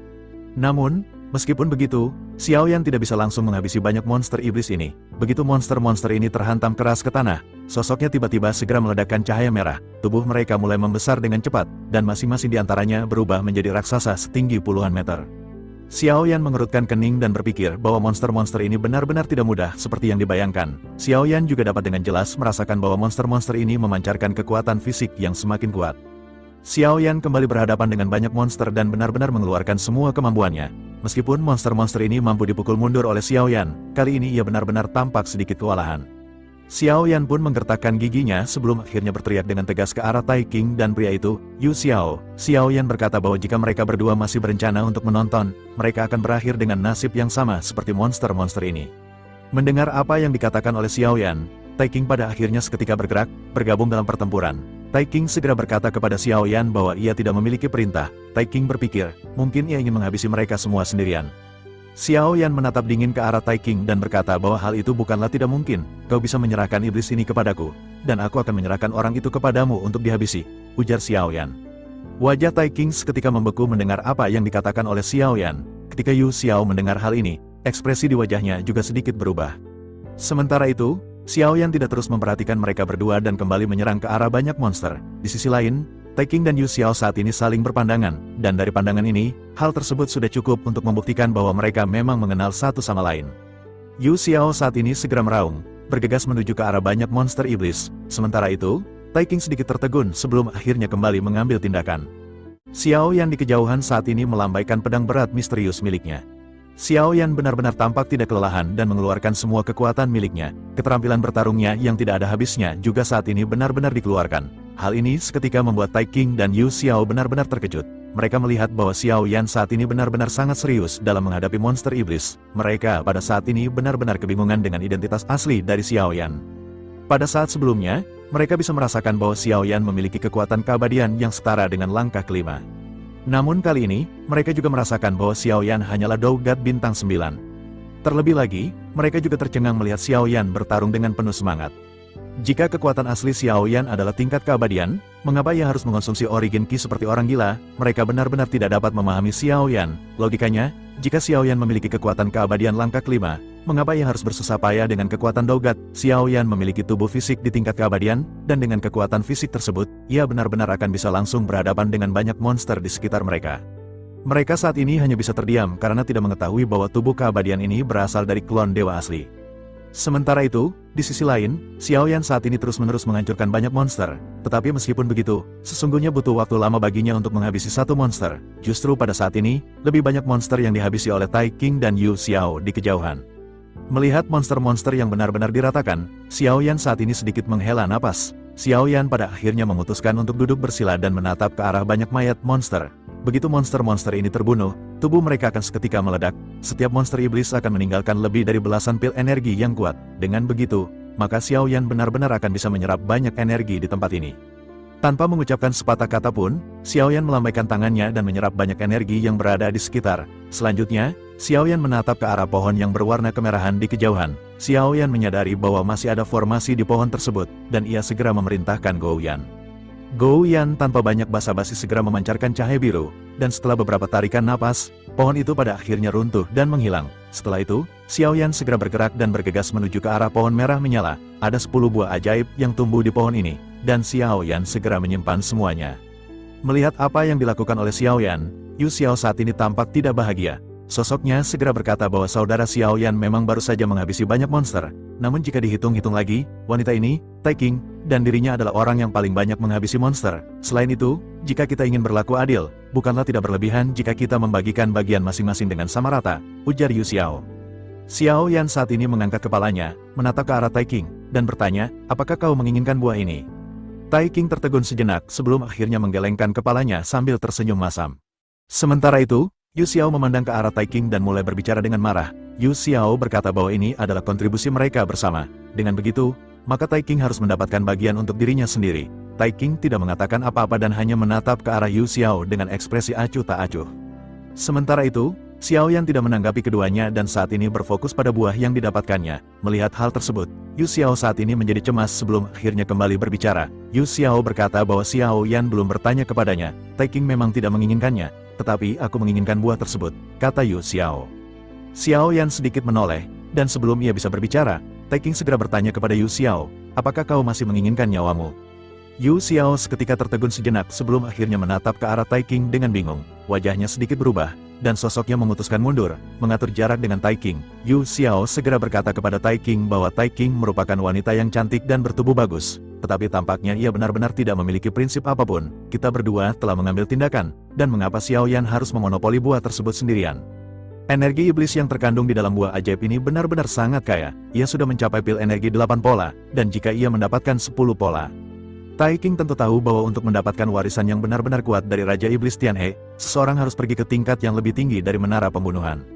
Namun, meskipun begitu, Xiao Yan tidak bisa langsung menghabisi banyak monster iblis ini. Begitu monster-monster ini terhantam keras ke tanah, sosoknya tiba-tiba segera meledakkan cahaya merah. Tubuh mereka mulai membesar dengan cepat, dan masing-masing di antaranya berubah menjadi raksasa setinggi puluhan meter. Xiao Yan mengerutkan kening dan berpikir bahwa monster-monster ini benar-benar tidak mudah seperti yang dibayangkan. Xiao Yan juga dapat dengan jelas merasakan bahwa monster-monster ini memancarkan kekuatan fisik yang semakin kuat. Xiao Yan kembali berhadapan dengan banyak monster dan benar-benar mengeluarkan semua kemampuannya. Meskipun monster-monster ini mampu dipukul mundur oleh Xiao Yan, kali ini ia benar-benar tampak sedikit kewalahan. Xiao Yan pun menggertakkan giginya sebelum akhirnya berteriak dengan tegas ke arah Tai King dan pria itu, Yu Xiao. Xiao Yan berkata bahwa jika mereka berdua masih berencana untuk menonton, mereka akan berakhir dengan nasib yang sama seperti monster-monster ini. Mendengar apa yang dikatakan oleh Xiao Yan, Tai King pada akhirnya seketika bergerak, bergabung dalam pertempuran. Tai King segera berkata kepada Xiao Yan bahwa ia tidak memiliki perintah. Tai King berpikir, mungkin ia ingin menghabisi mereka semua sendirian. Xiao Yan menatap dingin ke arah Tai King dan berkata bahwa hal itu bukanlah tidak mungkin. Kau bisa menyerahkan iblis ini kepadaku, dan aku akan menyerahkan orang itu kepadamu untuk dihabisi, ujar Xiao Yan. Wajah Tai King seketika membeku mendengar apa yang dikatakan oleh Xiao Yan. Ketika Yu Xiao mendengar hal ini, ekspresi di wajahnya juga sedikit berubah. Sementara itu, Xiao Yan tidak terus memperhatikan mereka berdua dan kembali menyerang ke arah banyak monster. Di sisi lain, Tai King dan Yu Xiao saat ini saling berpandangan, dan dari pandangan ini, hal tersebut sudah cukup untuk membuktikan bahwa mereka memang mengenal satu sama lain. Yu Xiao saat ini segera meraung, bergegas menuju ke arah banyak monster iblis. Sementara itu, Taiking sedikit tertegun sebelum akhirnya kembali mengambil tindakan. Xiao Yan di kejauhan saat ini melambaikan pedang berat misterius miliknya. Xiao Yan benar-benar tampak tidak kelelahan dan mengeluarkan semua kekuatan miliknya. Keterampilan bertarungnya yang tidak ada habisnya juga saat ini benar-benar dikeluarkan. Hal ini seketika membuat Taiking dan Yu Xiao benar-benar terkejut. Mereka melihat bahwa Xiao Yan saat ini benar-benar sangat serius dalam menghadapi monster iblis. Mereka pada saat ini benar-benar kebingungan dengan identitas asli dari Xiao Yan. Pada saat sebelumnya, mereka bisa merasakan bahwa Xiao Yan memiliki kekuatan keabadian yang setara dengan langkah kelima. Namun kali ini, mereka juga merasakan bahwa Xiao Yan hanyalah Dougat bintang 9. Terlebih lagi, mereka juga tercengang melihat Xiao Yan bertarung dengan penuh semangat. Jika kekuatan asli Xiao Yan adalah tingkat keabadian, mengapa ia harus mengonsumsi Origin Ki seperti orang gila? Mereka benar-benar tidak dapat memahami Xiao Yan. Logikanya, jika Xiao Yan memiliki kekuatan keabadian langkah kelima, mengapa ia harus bersusah payah dengan kekuatan Dougat? Xiao Yan memiliki tubuh fisik di tingkat keabadian, dan dengan kekuatan fisik tersebut, ia benar-benar akan bisa langsung berhadapan dengan banyak monster di sekitar mereka. Mereka saat ini hanya bisa terdiam karena tidak mengetahui bahwa tubuh keabadian ini berasal dari klon dewa asli. Sementara itu, di sisi lain, Xiao Yan saat ini terus-menerus menghancurkan banyak monster. Tetapi meskipun begitu, sesungguhnya butuh waktu lama baginya untuk menghabisi satu monster. Justru pada saat ini, lebih banyak monster yang dihabisi oleh Taiking dan Yu Xiao di kejauhan. Melihat monster-monster yang benar-benar diratakan, Xiao Yan saat ini sedikit menghela napas. Xiao Yan pada akhirnya memutuskan untuk duduk bersila dan menatap ke arah banyak mayat monster. Begitu monster-monster ini terbunuh, tubuh mereka akan seketika meledak. Setiap monster iblis akan meninggalkan lebih dari belasan pil energi yang kuat. Dengan begitu, maka Xiao Yan benar-benar akan bisa menyerap banyak energi di tempat ini. Tanpa mengucapkan sepatah kata pun, Xiao Yan melambaikan tangannya dan menyerap banyak energi yang berada di sekitar. Selanjutnya, Xiao Yan menatap ke arah pohon yang berwarna kemerahan di kejauhan. Xiao Yan menyadari bahwa masih ada formasi di pohon tersebut, dan ia segera memerintahkan Gou Yan. Gou Yan tanpa banyak basa-basi segera memancarkan cahaya biru, dan setelah beberapa tarikan napas, pohon itu pada akhirnya runtuh dan menghilang. Setelah itu, Xiao Yan segera bergerak dan bergegas menuju ke arah pohon merah menyala. Ada 10 buah ajaib yang tumbuh di pohon ini, dan Xiao Yan segera menyimpan semuanya. Melihat apa yang dilakukan oleh Xiao Yan, Yu Xiao saat ini tampak tidak bahagia. Sosoknya segera berkata bahwa saudara Xiao Yan memang baru saja menghabisi banyak monster. Namun jika dihitung-hitung lagi, wanita ini, Taiking, dan dirinya adalah orang yang paling banyak menghabisi monster. Selain itu, jika kita ingin berlaku adil, bukanlah tidak berlebihan jika kita membagikan bagian masing-masing dengan sama rata, ujar Yu Xiao. Xiao Yan saat ini mengangkat kepalanya, menatap ke arah Taiking, dan bertanya, apakah kau menginginkan buah ini? Taiking tertegun sejenak sebelum akhirnya menggelengkan kepalanya sambil tersenyum masam. Sementara itu, Yu Xiao memandang ke arah Taiking dan mulai berbicara dengan marah. Yu Xiao berkata bahwa ini adalah kontribusi mereka bersama. Dengan begitu, maka Taiking harus mendapatkan bagian untuk dirinya sendiri. Taiking tidak mengatakan apa-apa dan hanya menatap ke arah Yu Xiao dengan ekspresi acuh tak acuh. Sementara itu, Xiao Yan tidak menanggapi keduanya dan saat ini berfokus pada buah yang didapatkannya. Melihat hal tersebut, Yu Xiao saat ini menjadi cemas sebelum akhirnya kembali berbicara. Yu Xiao berkata bahwa Xiao Yan belum bertanya kepadanya. Taiking memang tidak menginginkannya, tetapi aku menginginkan buah tersebut, kata Yu Xiao. Xiao Yan sedikit menoleh, dan sebelum ia bisa berbicara, Taiking segera bertanya kepada Yu Xiao, apakah kau masih menginginkan nyawamu? Yu Xiao seketika tertegun sejenak sebelum akhirnya menatap ke arah Taiking dengan bingung. Wajahnya sedikit berubah, dan sosoknya memutuskan mundur, mengatur jarak dengan Taiking. Yu Xiao segera berkata kepada Taiking bahwa Taiking merupakan wanita yang cantik dan bertubuh bagus. Tetapi tampaknya ia benar-benar tidak memiliki prinsip apapun. Kita berdua telah mengambil tindakan, dan mengapa Xiao Yan harus memonopoli buah tersebut sendirian? Energi iblis yang terkandung di dalam buah ajaib ini benar-benar sangat kaya. Ia sudah mencapai pil energi 8 pola, dan jika ia mendapatkan 10 pola. Taiking tentu tahu bahwa untuk mendapatkan warisan yang benar-benar kuat dari Raja Iblis Tianhe, seseorang harus pergi ke tingkat yang lebih tinggi dari menara pembunuhan.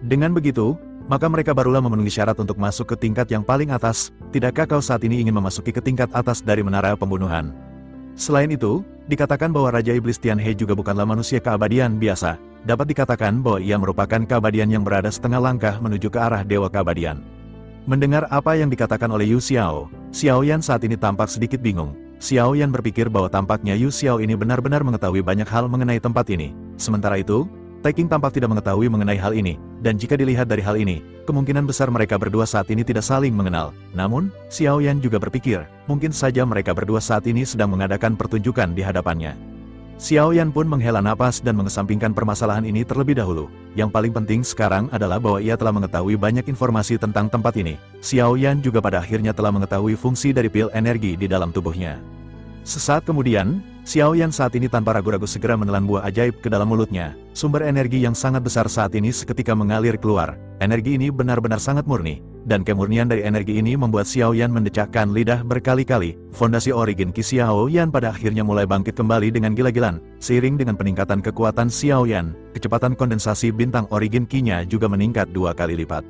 Dengan begitu, maka mereka barulah memenuhi syarat untuk masuk ke tingkat yang paling atas. Tidakkah kau saat ini ingin memasuki ke tingkat atas dari menara pembunuhan? Selain itu, dikatakan bahwa Raja Iblis Tianhe juga bukanlah manusia keabadian biasa. Dapat dikatakan bahwa ia merupakan keabadian yang berada setengah langkah menuju ke arah Dewa Keabadian. Mendengar apa yang dikatakan oleh Yu Xiao, Xiao Yan saat ini tampak sedikit bingung. Xiao Yan berpikir bahwa tampaknya Yu Xiao ini benar-benar mengetahui banyak hal mengenai tempat ini. Sementara itu, Taiking tampak tidak mengetahui mengenai hal ini, dan jika dilihat dari hal ini, kemungkinan besar mereka berdua saat ini tidak saling mengenal. Namun, Xiao Yan juga berpikir, mungkin saja mereka berdua saat ini sedang mengadakan pertunjukan di hadapannya. Xiao Yan pun menghela napas dan mengesampingkan permasalahan ini terlebih dahulu. Yang paling penting sekarang adalah bahwa ia telah mengetahui banyak informasi tentang tempat ini. Xiao Yan juga pada akhirnya telah mengetahui fungsi dari pil energi di dalam tubuhnya. Sesaat kemudian, Xiao Yan saat ini tanpa ragu-ragu segera menelan buah ajaib ke dalam mulutnya. Sumber energi yang sangat besar saat ini seketika mengalir keluar. Energi ini benar-benar sangat murni, dan kemurnian dari energi ini membuat Xiao Yan mendecakkan lidah berkali-kali. Fondasi origin Qi Xiao Yan pada akhirnya mulai bangkit kembali dengan gila-gilaan. Seiring dengan peningkatan kekuatan Xiao Yan, kecepatan kondensasi bintang origin Qi-nya juga meningkat 2 kali lipat.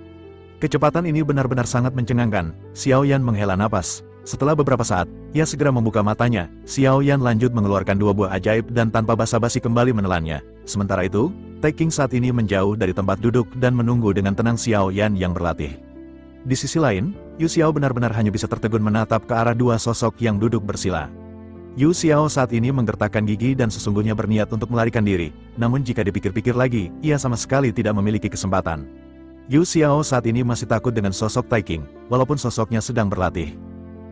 Kecepatan ini benar-benar sangat mencengangkan. Xiao Yan menghela napas. Setelah beberapa saat, ia segera membuka matanya. Xiao Yan lanjut mengeluarkan 2 buah ajaib dan tanpa basa-basi kembali menelannya. Sementara itu, Taeking saat ini menjauh dari tempat duduk dan menunggu dengan tenang Xiao Yan yang berlatih. Di sisi lain, Yu Xiao benar-benar hanya bisa tertegun menatap ke arah 2 sosok yang duduk bersila. Yu Xiao saat ini menggertakkan gigi dan sesungguhnya berniat untuk melarikan diri. Namun jika dipikir-pikir lagi, ia sama sekali tidak memiliki kesempatan. Yu Xiao saat ini masih takut dengan sosok Taeking, walaupun sosoknya sedang berlatih.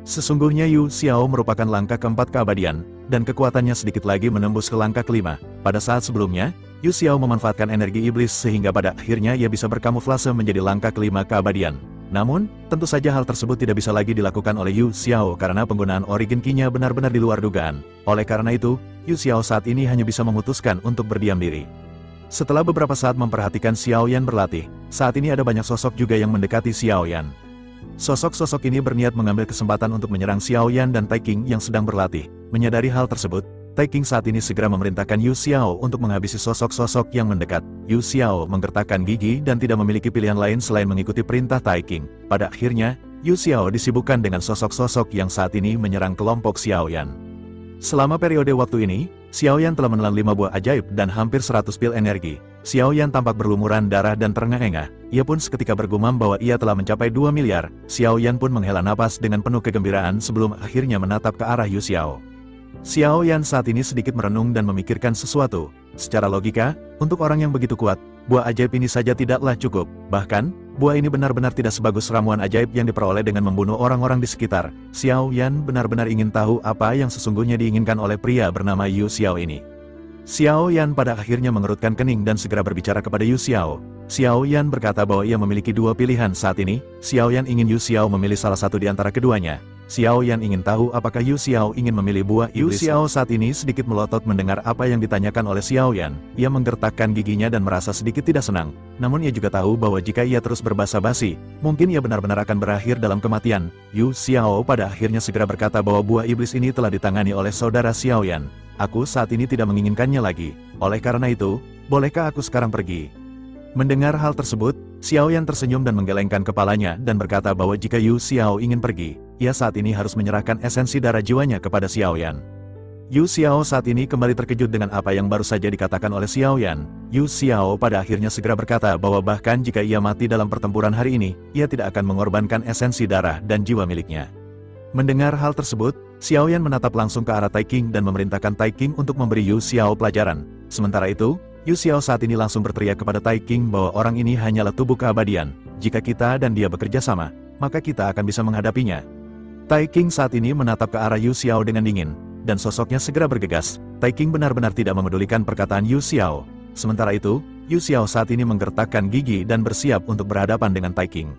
Sesungguhnya Yu Xiao merupakan langkah keempat keabadian, dan kekuatannya sedikit lagi menembus ke langkah kelima. Pada saat sebelumnya, Yu Xiao memanfaatkan energi iblis sehingga pada akhirnya ia bisa berkamuflase menjadi langkah kelima keabadian. Namun, tentu saja hal tersebut tidak bisa lagi dilakukan oleh Yu Xiao karena penggunaan origin Qi-nya benar-benar di luar dugaan. Oleh karena itu, Yu Xiao saat ini hanya bisa memutuskan untuk berdiam diri. Setelah beberapa saat memperhatikan Xiao Yan berlatih, saat ini ada banyak sosok juga yang mendekati Xiao Yan. Sosok-sosok ini berniat mengambil kesempatan untuk menyerang Xiao Yan dan Taeking yang sedang berlatih. Menyadari hal tersebut, Taeking saat ini segera memerintahkan Yu Xiao untuk menghabisi sosok-sosok yang mendekat. Yu Xiao menggertakkan gigi dan tidak memiliki pilihan lain selain mengikuti perintah Taeking. Pada akhirnya, Yu Xiao disibukkan dengan sosok-sosok yang saat ini menyerang kelompok Xiao Yan. Selama periode waktu ini, Xiao Yan telah menelan 5 buah ajaib dan hampir 100 pil energi. Xiao Yan tampak berlumuran darah dan terengah-engah. Ia pun seketika bergumam bahwa ia telah mencapai 2 miliar. Xiao Yan pun menghela napas dengan penuh kegembiraan sebelum akhirnya menatap ke arah Yu Xiao. Xiao Yan saat ini sedikit merenung dan memikirkan sesuatu. Secara logika, untuk orang yang begitu kuat, buah ajaib ini saja tidaklah cukup. Bahkan, buah ini benar-benar tidak sebagus ramuan ajaib yang diperoleh dengan membunuh orang-orang di sekitar. Xiao Yan benar-benar ingin tahu apa yang sesungguhnya diinginkan oleh pria bernama Yu Xiao ini. Xiao Yan pada akhirnya mengerutkan kening dan segera berbicara kepada Yu Xiao. Xiao Yan berkata bahwa ia memiliki 2 pilihan saat ini. Xiao Yan ingin Yu Xiao memilih salah satu di antara keduanya. Xiao Yan ingin tahu apakah Yu Xiao ingin memilih buah iblis. Yu Xiao saat ini sedikit melotot mendengar apa yang ditanyakan oleh Xiao Yan. Ia menggertakkan giginya dan merasa sedikit tidak senang. Namun ia juga tahu bahwa jika ia terus berbasa-basi, mungkin ia benar-benar akan berakhir dalam kematian. Yu Xiao pada akhirnya segera berkata bahwa buah iblis ini telah ditangani oleh saudara Xiao Yan. Aku saat ini tidak menginginkannya lagi. Oleh karena itu, bolehkah aku sekarang pergi? Mendengar hal tersebut, Xiao Yan tersenyum dan menggelengkan kepalanya dan berkata bahwa jika Yu Xiao ingin pergi, ia saat ini harus menyerahkan esensi darah jiwanya kepada Xiao Yan. Yu Xiao saat ini kembali terkejut dengan apa yang baru saja dikatakan oleh Xiao Yan. Yu Xiao pada akhirnya segera berkata bahwa bahkan jika ia mati dalam pertempuran hari ini, ia tidak akan mengorbankan esensi darah dan jiwa miliknya. Mendengar hal tersebut, Xiao Yan menatap langsung ke arah Taeking dan memerintahkan Taeking untuk memberi Yu Xiao pelajaran. Sementara itu, Yu Xiao saat ini langsung berteriak kepada Taeking bahwa orang ini hanyalah tubuh keabadian. Jika kita dan dia bekerja sama, maka kita akan bisa menghadapinya. Taeking saat ini menatap ke arah Yu Xiao dengan dingin, dan sosoknya segera bergegas. Taeking benar-benar tidak memedulikan perkataan Yu Xiao. Sementara itu, Yu Xiao saat ini menggertakkan gigi dan bersiap untuk berhadapan dengan Taeking.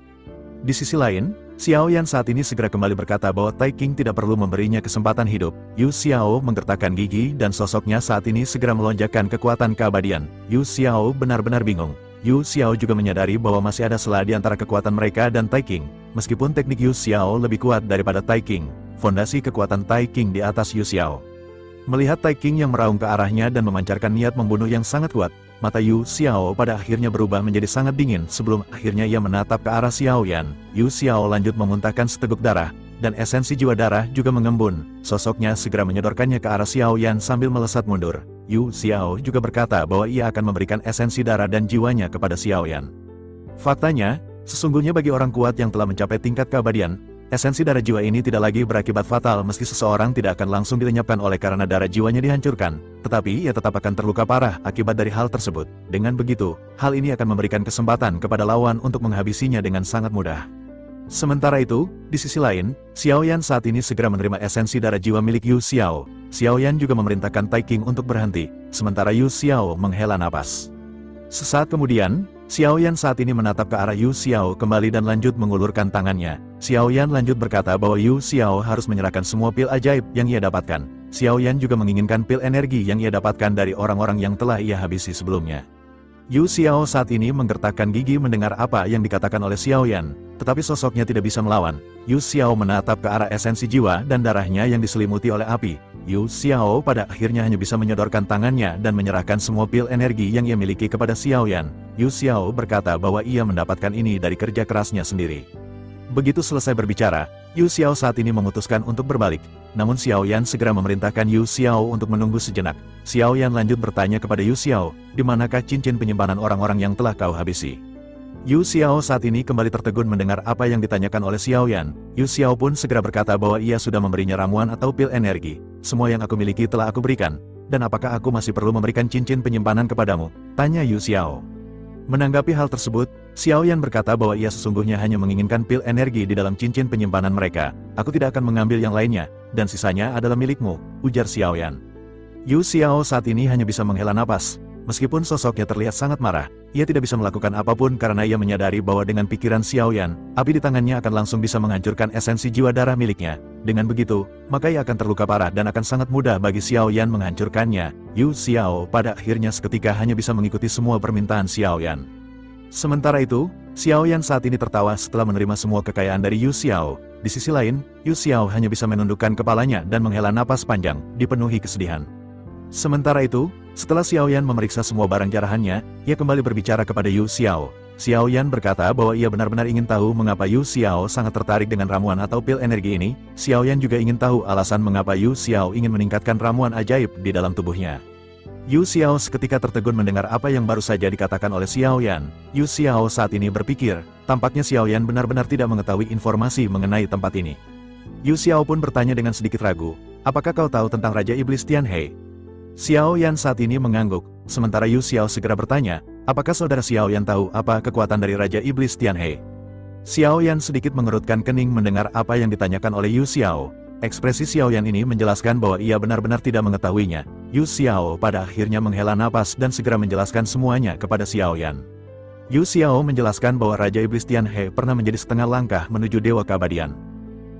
Di sisi lain, Xiao Yan saat ini segera kembali berkata bahwa Taeking tidak perlu memberinya kesempatan hidup. Yu Xiao menggertakkan gigi dan sosoknya saat ini segera melonjakkan kekuatan keabadian. Yu Xiao benar-benar bingung. Yu Xiao juga menyadari bahwa masih ada celah di antara kekuatan mereka dan Taeking. Meskipun teknik Yu Xiao lebih kuat daripada Taeking, fondasi kekuatan Taeking di atas Yu Xiao. Melihat Taeking yang meraung ke arahnya dan memancarkan niat membunuh yang sangat kuat, mata Yu Xiao pada akhirnya berubah menjadi sangat dingin sebelum akhirnya ia menatap ke arah Xiao Yan. Yu Xiao lanjut memuntahkan seteguk darah, dan esensi jiwa darah juga mengembun. Sosoknya segera menyodorkannya ke arah Xiao Yan sambil melesat mundur. Yu Xiao juga berkata bahwa ia akan memberikan esensi darah dan jiwanya kepada Xiao Yan. Faktanya, sesungguhnya bagi orang kuat yang telah mencapai tingkat keabadian, esensi darah jiwa ini tidak lagi berakibat fatal meski seseorang tidak akan langsung dilenyapkan oleh karena darah jiwanya dihancurkan, tetapi ia tetap akan terluka parah akibat dari hal tersebut. Dengan begitu, hal ini akan memberikan kesempatan kepada lawan untuk menghabisinya dengan sangat mudah. Sementara itu, di sisi lain, Xiao Yan saat ini segera menerima esensi darah jiwa milik Yu Xiao. Xiao Yan juga memerintahkan Taeking untuk berhenti, sementara Yu Xiao menghela napas. Sesaat kemudian, Xiao Yan saat ini menatap ke arah Yu Xiao kembali dan lanjut mengulurkan tangannya. Xiao Yan lanjut berkata bahwa Yu Xiao harus menyerahkan semua pil ajaib yang ia dapatkan. Xiao Yan juga menginginkan pil energi yang ia dapatkan dari orang-orang yang telah ia habisi sebelumnya. Yu Xiao saat ini menggertakkan gigi mendengar apa yang dikatakan oleh Xiao Yan, tetapi sosoknya tidak bisa melawan. Yu Xiao menatap ke arah esensi jiwa dan darahnya yang diselimuti oleh api. Yu Xiao pada akhirnya hanya bisa menyodorkan tangannya dan menyerahkan semua pil energi yang ia miliki kepada Xiao Yan. Yu Xiao berkata bahwa ia mendapatkan ini dari kerja kerasnya sendiri. Begitu selesai berbicara, Yu Xiao saat ini memutuskan untuk berbalik. Namun Xiao Yan segera memerintahkan Yu Xiao untuk menunggu sejenak. Xiao Yan lanjut bertanya kepada Yu Xiao, di manakah cincin penyimpanan orang-orang yang telah kau habisi? Yu Xiao saat ini kembali tertegun mendengar apa yang ditanyakan oleh Xiao Yan. Yu Xiao pun segera berkata bahwa ia sudah memberinya ramuan atau pil energi. Semua yang aku miliki telah aku berikan. Dan apakah aku masih perlu memberikan cincin penyimpanan kepadamu? Tanya Yu Xiao. Menanggapi hal tersebut, Xiao Yan berkata bahwa ia sesungguhnya hanya menginginkan pil energi di dalam cincin penyimpanan mereka. Aku tidak akan mengambil yang lainnya, dan sisanya adalah milikmu, ujar Xiao Yan. Yu Xiao saat ini hanya bisa menghela napas. Meskipun sosoknya terlihat sangat marah, ia tidak bisa melakukan apapun karena ia menyadari bahwa dengan pikiran Xiao Yan, api di tangannya akan langsung bisa menghancurkan esensi jiwa darah miliknya. Dengan begitu, maka ia akan terluka parah dan akan sangat mudah bagi Xiao Yan menghancurkannya. Yu Xiao pada akhirnya seketika hanya bisa mengikuti semua permintaan Xiao Yan. Sementara itu, Xiao Yan saat ini tertawa setelah menerima semua kekayaan dari Yu Xiao. Di sisi lain, Yu Xiao hanya bisa menundukkan kepalanya dan menghela napas panjang, dipenuhi kesedihan. Sementara itu, setelah Xiao Yan memeriksa semua barang jarahannya, ia kembali berbicara kepada Yu Xiao. Xiao Yan berkata bahwa ia benar-benar ingin tahu mengapa Yu Xiao sangat tertarik dengan ramuan atau pil energi ini. Xiao Yan juga ingin tahu alasan mengapa Yu Xiao ingin meningkatkan ramuan ajaib di dalam tubuhnya. Yu Xiao seketika tertegun mendengar apa yang baru saja dikatakan oleh Xiao Yan. Yu Xiao saat ini berpikir, tampaknya Xiao Yan benar-benar tidak mengetahui informasi mengenai tempat ini. Yu Xiao pun bertanya dengan sedikit ragu, apakah kau tahu tentang Raja Iblis Tianhe? Xiao Yan saat ini mengangguk, sementara Yu Xiao segera bertanya, apakah saudara Xiao Yan tahu apa kekuatan dari Raja Iblis Tianhe? Xiao Yan sedikit mengerutkan kening mendengar apa yang ditanyakan oleh Yu Xiao. Ekspresi Xiao Yan ini menjelaskan bahwa ia benar-benar tidak mengetahuinya. Yu Xiao pada akhirnya menghela napas dan segera menjelaskan semuanya kepada Xiao Yan. Yu Xiao menjelaskan bahwa Raja Iblis Tianhe pernah menjadi setengah langkah menuju Dewa Keabadian.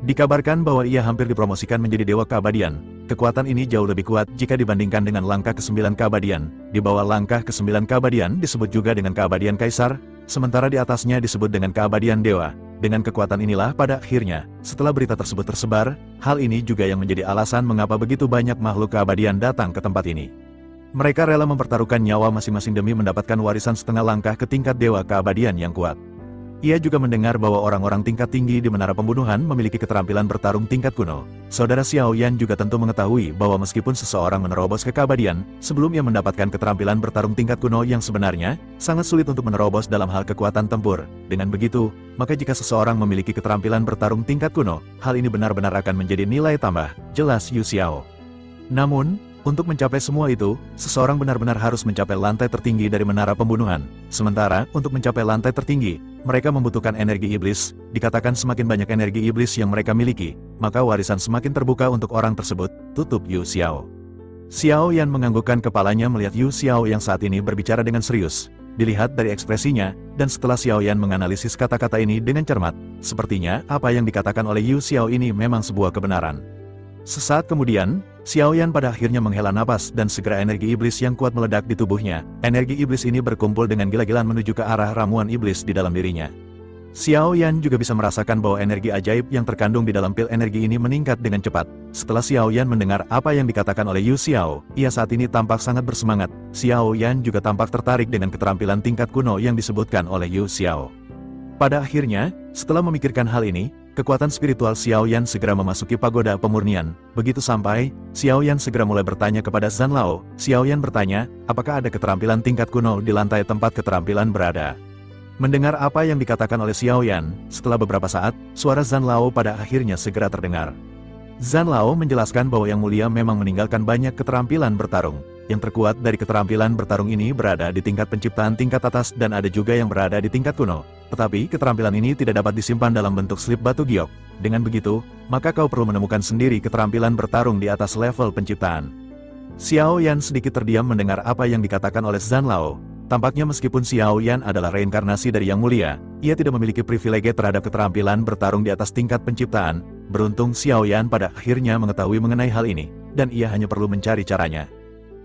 Dikabarkan bahwa ia hampir dipromosikan menjadi Dewa Keabadian. Kekuatan ini jauh lebih kuat jika dibandingkan dengan langkah ke-9 keabadian. Di bawah langkah ke-9 keabadian disebut juga dengan keabadian Kaisar, sementara di atasnya disebut dengan keabadian Dewa. Dengan kekuatan inilah pada akhirnya, setelah berita tersebut tersebar, hal ini juga yang menjadi alasan mengapa begitu banyak makhluk keabadian datang ke tempat ini. Mereka rela mempertaruhkan nyawa masing-masing demi mendapatkan warisan setengah langkah ke tingkat Dewa Keabadian yang kuat. Ia juga mendengar bahwa orang-orang tingkat tinggi di Menara Pembunuhan memiliki keterampilan bertarung tingkat kuno. Saudara Xiao Yan juga tentu mengetahui bahwa meskipun seseorang menerobos ke keabadian, sebelum ia mendapatkan keterampilan bertarung tingkat kuno yang sebenarnya, sangat sulit untuk menerobos dalam hal kekuatan tempur. Dengan begitu, maka jika seseorang memiliki keterampilan bertarung tingkat kuno, hal ini benar-benar akan menjadi nilai tambah, jelas Yu Xiao. Namun, untuk mencapai semua itu, seseorang benar-benar harus mencapai lantai tertinggi dari Menara Pembunuhan. Sementara, untuk mencapai lantai tertinggi, mereka membutuhkan energi iblis. Dikatakan semakin banyak energi iblis yang mereka miliki, maka warisan semakin terbuka untuk orang tersebut, tutup Yu Xiao. Xiao Yan menganggukkan kepalanya melihat Yu Xiao yang saat ini berbicara dengan serius. Dilihat dari ekspresinya, dan setelah Xiao Yan menganalisis kata-kata ini dengan cermat, sepertinya apa yang dikatakan oleh Yu Xiao ini memang sebuah kebenaran. Sesaat kemudian, Xiao Yan pada akhirnya menghela napas dan segera energi iblis yang kuat meledak di tubuhnya. Energi iblis ini berkumpul dengan gila-gilaan menuju ke arah ramuan iblis di dalam dirinya. Xiao Yan juga bisa merasakan bahwa energi ajaib yang terkandung di dalam pil energi ini meningkat dengan cepat. Setelah Xiao Yan mendengar apa yang dikatakan oleh Yu Xiao, ia saat ini tampak sangat bersemangat. Xiao Yan juga tampak tertarik dengan keterampilan tingkat kuno yang disebutkan oleh Yu Xiao. Pada akhirnya, setelah memikirkan hal ini, kekuatan spiritual Xiao Yan segera memasuki pagoda pemurnian. Begitu sampai, Xiao Yan segera mulai bertanya kepada Zhan Lao. Xiao Yan bertanya, apakah ada keterampilan tingkat kuno di lantai tempat keterampilan berada? Mendengar apa yang dikatakan oleh Xiao Yan, setelah beberapa saat, suara Zhan Lao pada akhirnya segera terdengar. Zhan Lao menjelaskan bahwa Yang Mulia memang meninggalkan banyak keterampilan bertarung. Yang terkuat dari keterampilan bertarung ini berada di tingkat penciptaan tingkat atas dan ada juga yang berada di tingkat kuno. Tetapi keterampilan ini tidak dapat disimpan dalam bentuk slip batu giok. Dengan begitu, maka kau perlu menemukan sendiri keterampilan bertarung di atas level penciptaan. Xiao Yan sedikit terdiam mendengar apa yang dikatakan oleh Zhan Lao. Tampaknya meskipun Xiao Yan adalah reinkarnasi dari Yang Mulia, ia tidak memiliki privilege terhadap keterampilan bertarung di atas tingkat penciptaan. Beruntung Xiao Yan pada akhirnya mengetahui mengenai hal ini. dan ia hanya perlu mencari caranya.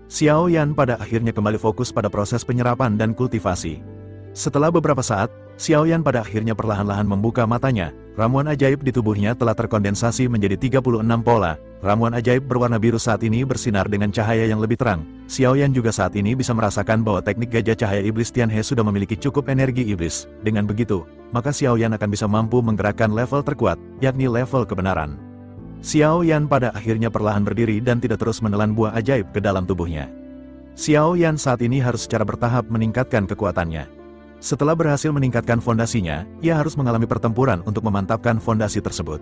Xiao Yan pada akhirnya kembali fokus pada proses penyerapan dan kultivasi. Setelah beberapa saat, Xiao Yan pada akhirnya perlahan-lahan membuka matanya. Ramuan ajaib di tubuhnya telah terkondensasi menjadi 36 pola. Ramuan ajaib berwarna biru saat ini bersinar dengan cahaya yang lebih terang. Xiao Yan juga saat ini bisa merasakan bahwa teknik gajah cahaya iblis Tianhe sudah memiliki cukup energi iblis. Dengan begitu, maka Xiao Yan akan bisa mampu menggerakkan level terkuat, yakni level kebenaran. Xiao Yan pada akhirnya perlahan berdiri dan tidak terus menelan buah ajaib ke dalam tubuhnya. Xiao Yan saat ini harus secara bertahap meningkatkan kekuatannya. Setelah berhasil meningkatkan fondasinya, ia harus mengalami pertempuran untuk memantapkan fondasi tersebut.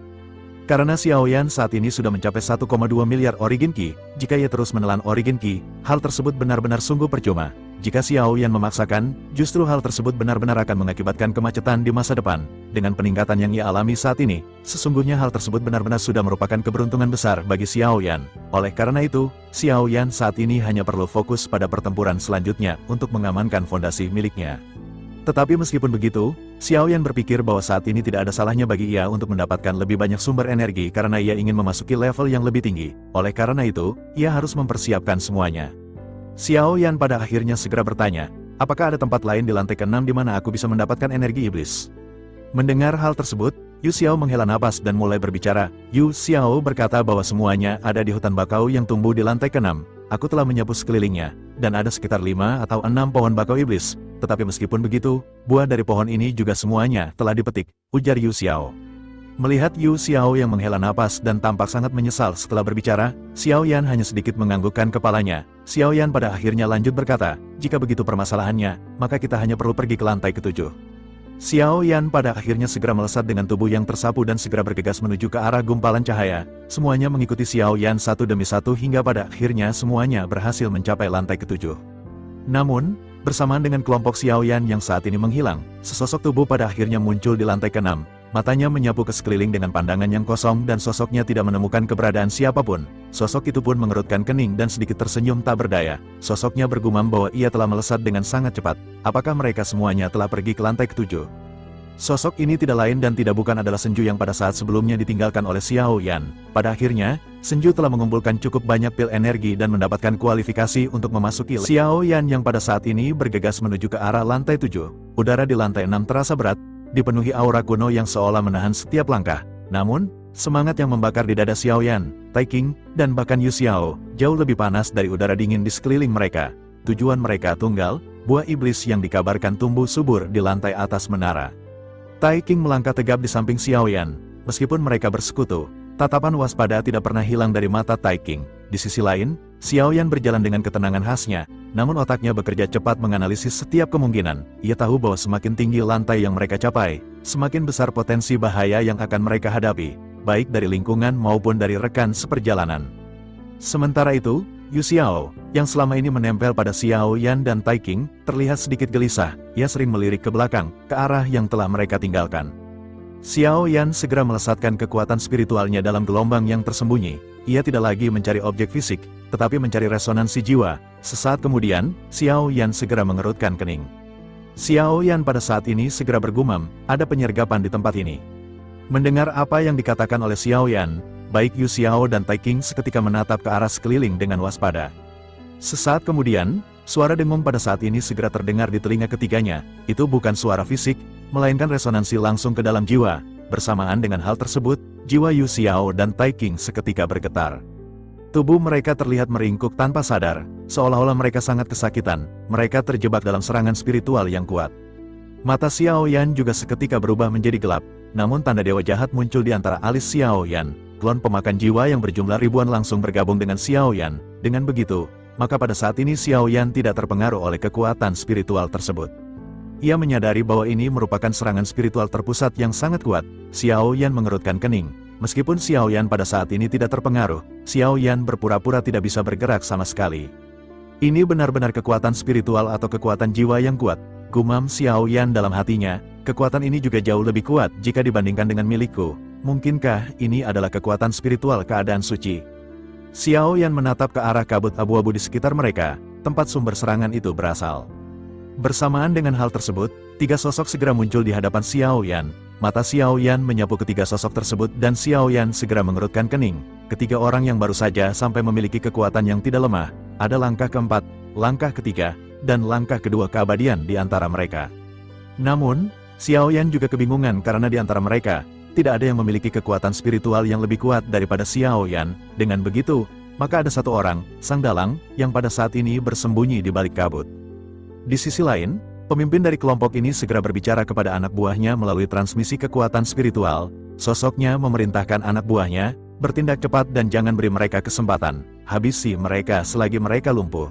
Karena Xiao Yan saat ini sudah mencapai 1,2 miliar Origin Ki, jika ia terus menelan Origin Ki, hal tersebut benar-benar sungguh percuma. Jika Xiao Yan memaksakan, justru hal tersebut benar-benar akan mengakibatkan kemacetan di masa depan. Dengan peningkatan yang ia alami saat ini, sesungguhnya hal tersebut benar-benar sudah merupakan keberuntungan besar bagi Xiao Yan. Oleh karena itu, Xiao Yan saat ini hanya perlu fokus pada pertempuran selanjutnya untuk mengamankan fondasi miliknya. Tetapi meskipun begitu, Xiao Yan berpikir bahwa saat ini tidak ada salahnya bagi ia untuk mendapatkan lebih banyak sumber energi karena ia ingin memasuki level yang lebih tinggi. Oleh karena itu, ia harus mempersiapkan semuanya. Xiao Yan pada akhirnya segera bertanya, apakah ada tempat lain di lantai ke-6 di mana aku bisa mendapatkan energi iblis? Mendengar hal tersebut, Yu Xiao menghela napas dan mulai berbicara. Yu Xiao berkata bahwa semuanya ada di hutan bakau yang tumbuh di lantai ke-6. Aku telah menyapu sekelilingnya, dan ada sekitar 5 atau 6 pohon bakau iblis. Tetapi meskipun begitu, buah dari pohon ini juga semuanya telah dipetik, ujar Yu Xiao. Melihat Yu Xiao yang menghela napas dan tampak sangat menyesal setelah berbicara, Xiao Yan hanya sedikit menganggukkan kepalanya. Xiao Yan pada akhirnya lanjut berkata, jika begitu permasalahannya, maka kita hanya perlu pergi ke lantai ke-7. Xiao Yan pada akhirnya segera melesat dengan tubuh yang tersapu dan segera bergegas menuju ke arah gumpalan cahaya. Semuanya mengikuti Xiao Yan satu demi satu hingga pada akhirnya semuanya berhasil mencapai lantai ke-7. Namun, bersamaan dengan kelompok Xiao Yan yang saat ini menghilang, sesosok tubuh pada akhirnya muncul di lantai ke-6. Matanya menyapu ke sekeliling dengan pandangan yang kosong dan sosoknya tidak menemukan keberadaan siapapun. Sosok itu pun mengerutkan kening dan sedikit tersenyum tak berdaya. Sosoknya bergumam bahwa ia telah melesat dengan sangat cepat. Apakah mereka semuanya telah pergi ke lantai ke-7? Sosok ini tidak lain dan tidak bukan adalah Senju yang pada saat sebelumnya ditinggalkan oleh Xiao Yan. Pada akhirnya, Senju telah mengumpulkan cukup banyak pil energi dan mendapatkan kualifikasi untuk memasuki Xiao Yan yang pada saat ini bergegas menuju ke arah lantai 7. Udara di lantai 6 terasa berat, dipenuhi aura kuno yang seolah menahan setiap langkah. Namun, semangat yang membakar di dada Xiao Yan, Tai King, dan bahkan Yu Xiao, jauh lebih panas dari udara dingin di sekeliling mereka. Tujuan mereka tunggal, buah iblis yang dikabarkan tumbuh subur di lantai atas menara. Tai King melangkah tegap di samping Xiao Yan. Meskipun mereka bersekutu, tatapan waspada tidak pernah hilang dari mata Tai King. Di sisi lain, Xiao Yan berjalan dengan ketenangan khasnya, namun otaknya bekerja cepat menganalisis setiap kemungkinan. Ia tahu bahwa semakin tinggi lantai yang mereka capai, semakin besar potensi bahaya yang akan mereka hadapi, baik dari lingkungan maupun dari rekan seperjalanan. Sementara itu, Yu Xiao, yang selama ini menempel pada Xiao Yan dan Tai King, terlihat sedikit gelisah. Ia sering melirik ke belakang, ke arah yang telah mereka tinggalkan. Xiao Yan segera melesatkan kekuatan spiritualnya dalam gelombang yang tersembunyi. Ia tidak lagi mencari objek fisik, tetapi mencari resonansi jiwa. Sesaat kemudian, Xiao Yan segera mengerutkan kening. Xiao Yan pada saat ini segera bergumam, ada penyergapan di tempat ini. Mendengar apa yang dikatakan oleh Xiao Yan, baik Yu Xiao dan Tai King seketika menatap ke arah sekeliling dengan waspada. Sesaat kemudian, suara dengung pada saat ini segera terdengar di telinga ketiganya. Itu bukan suara fisik, melainkan resonansi langsung ke dalam jiwa. Bersamaan dengan hal tersebut, jiwa Yu Xiao dan Tai King seketika bergetar. Tubuh mereka terlihat meringkuk tanpa sadar, seolah-olah mereka sangat kesakitan. Mereka terjebak dalam serangan spiritual yang kuat. Mata Xiao Yan juga seketika berubah menjadi gelap, namun tanda dewa jahat muncul di antara alis Xiao Yan. Klon pemakan jiwa yang berjumlah ribuan langsung bergabung dengan Xiao Yan. Dengan begitu, maka pada saat ini Xiao Yan tidak terpengaruh oleh kekuatan spiritual tersebut. Ia menyadari bahwa ini merupakan serangan spiritual terpusat yang sangat kuat. Xiao Yan mengerutkan kening. Meskipun Xiao Yan pada saat ini tidak terpengaruh, Xiao Yan berpura-pura tidak bisa bergerak sama sekali. Ini benar-benar kekuatan spiritual atau kekuatan jiwa yang kuat, gumam Xiao Yan dalam hatinya. Kekuatan ini juga jauh lebih kuat jika dibandingkan dengan milikku. Mungkinkah ini adalah kekuatan spiritual keadaan suci? Xiao Yan menatap ke arah kabut abu-abu di sekitar mereka, tempat sumber serangan itu berasal. Bersamaan dengan hal tersebut, tiga sosok segera muncul di hadapan Xiao Yan. Mata Xiao Yan menyapu ketiga sosok tersebut dan Xiao Yan segera mengerutkan kening. ketiga orang yang baru saja sampai memiliki kekuatan yang tidak lemah, ada langkah keempat, langkah ketiga, dan langkah kedua keabadian di antara mereka. Namun, Xiao Yan juga kebingungan karena di antara mereka, tidak ada yang memiliki kekuatan spiritual yang lebih kuat daripada Xiao Yan. Dengan begitu, maka ada satu orang, Sang Dalang, yang pada saat ini bersembunyi di balik kabut. Di sisi lain, pemimpin dari kelompok ini segera berbicara kepada anak buahnya melalui transmisi kekuatan spiritual. Sosoknya memerintahkan anak buahnya, bertindak cepat dan jangan beri mereka kesempatan, habisi mereka selagi mereka lumpuh.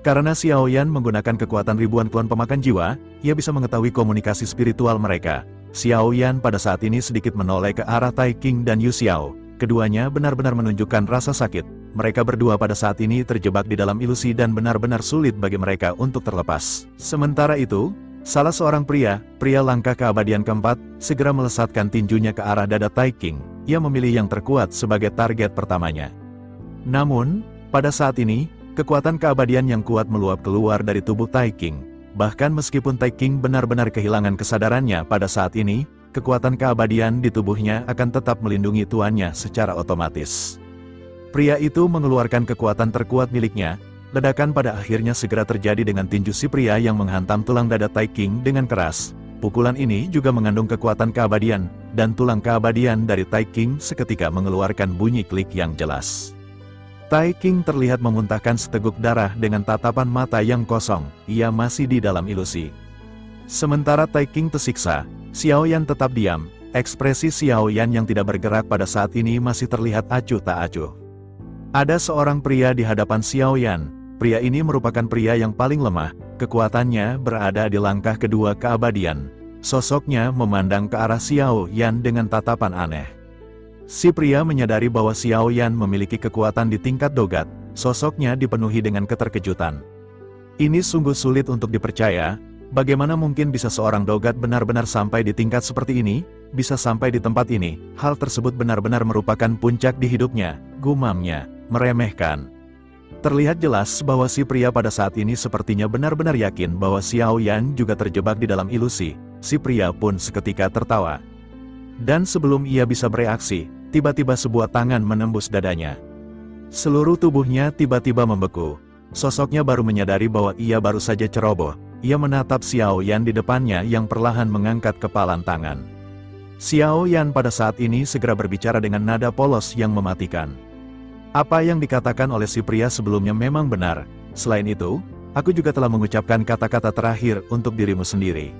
Karena Xiao Yan menggunakan kekuatan ribuan klon pemakan jiwa, ia bisa mengetahui komunikasi spiritual mereka. Xiao Yan pada saat ini sedikit menoleh ke arah Tai King dan Yu Xiao. Keduanya benar-benar menunjukkan rasa sakit. Mereka berdua pada saat ini terjebak di dalam ilusi dan benar-benar sulit bagi mereka untuk terlepas. Sementara itu, salah seorang pria langkah keabadian keempat, segera melesatkan tinjunya ke arah dada Tai King. Ia memilih yang terkuat sebagai target pertamanya. Namun, pada saat ini, kekuatan keabadian yang kuat meluap keluar dari tubuh Tai King. Bahkan meskipun Tai King benar-benar kehilangan kesadarannya pada saat ini, kekuatan keabadian di tubuhnya akan tetap melindungi tuannya secara otomatis. Pria itu mengeluarkan kekuatan terkuat miliknya. Ledakan pada akhirnya segera terjadi dengan tinju si pria yang menghantam tulang dada Tai King dengan keras. Pukulan ini juga mengandung kekuatan keabadian, dan tulang keabadian dari Tai King seketika mengeluarkan bunyi klik yang jelas. Tai King terlihat memuntahkan seteguk darah dengan tatapan mata yang kosong, ia masih di dalam ilusi. Sementara Tai King tersiksa, Xiao Yan tetap diam, ekspresi Xiao Yan yang tidak bergerak pada saat ini masih terlihat acuh tak acuh. Ada seorang pria di hadapan Xiao Yan, pria ini merupakan pria yang paling lemah, kekuatannya berada di langkah kedua keabadian. Sosoknya memandang ke arah Xiao Yan dengan tatapan aneh. Si pria menyadari bahwa Xiao Yan memiliki kekuatan di tingkat dogat, sosoknya dipenuhi dengan keterkejutan. Ini sungguh sulit untuk dipercaya, bagaimana mungkin bisa seorang dogat benar-benar sampai di tingkat seperti ini, bisa sampai di tempat ini, hal tersebut benar-benar merupakan puncak di hidupnya, gumamnya, meremehkan. Terlihat jelas bahwa si pria pada saat ini sepertinya benar-benar yakin bahwa Xiao Yan juga terjebak di dalam ilusi, si pria pun seketika tertawa. Dan sebelum ia bisa bereaksi, tiba-tiba sebuah tangan menembus dadanya. Seluruh tubuhnya tiba-tiba membeku. Sosoknya baru menyadari bahwa ia baru saja ceroboh. Ia menatap Xiao Yan di depannya yang perlahan mengangkat kepalan tangan. Xiao Yan pada saat ini segera berbicara dengan nada polos yang mematikan. Apa yang dikatakan oleh si pria sebelumnya memang benar. Selain itu, aku juga telah mengucapkan kata-kata terakhir untuk dirimu sendiri.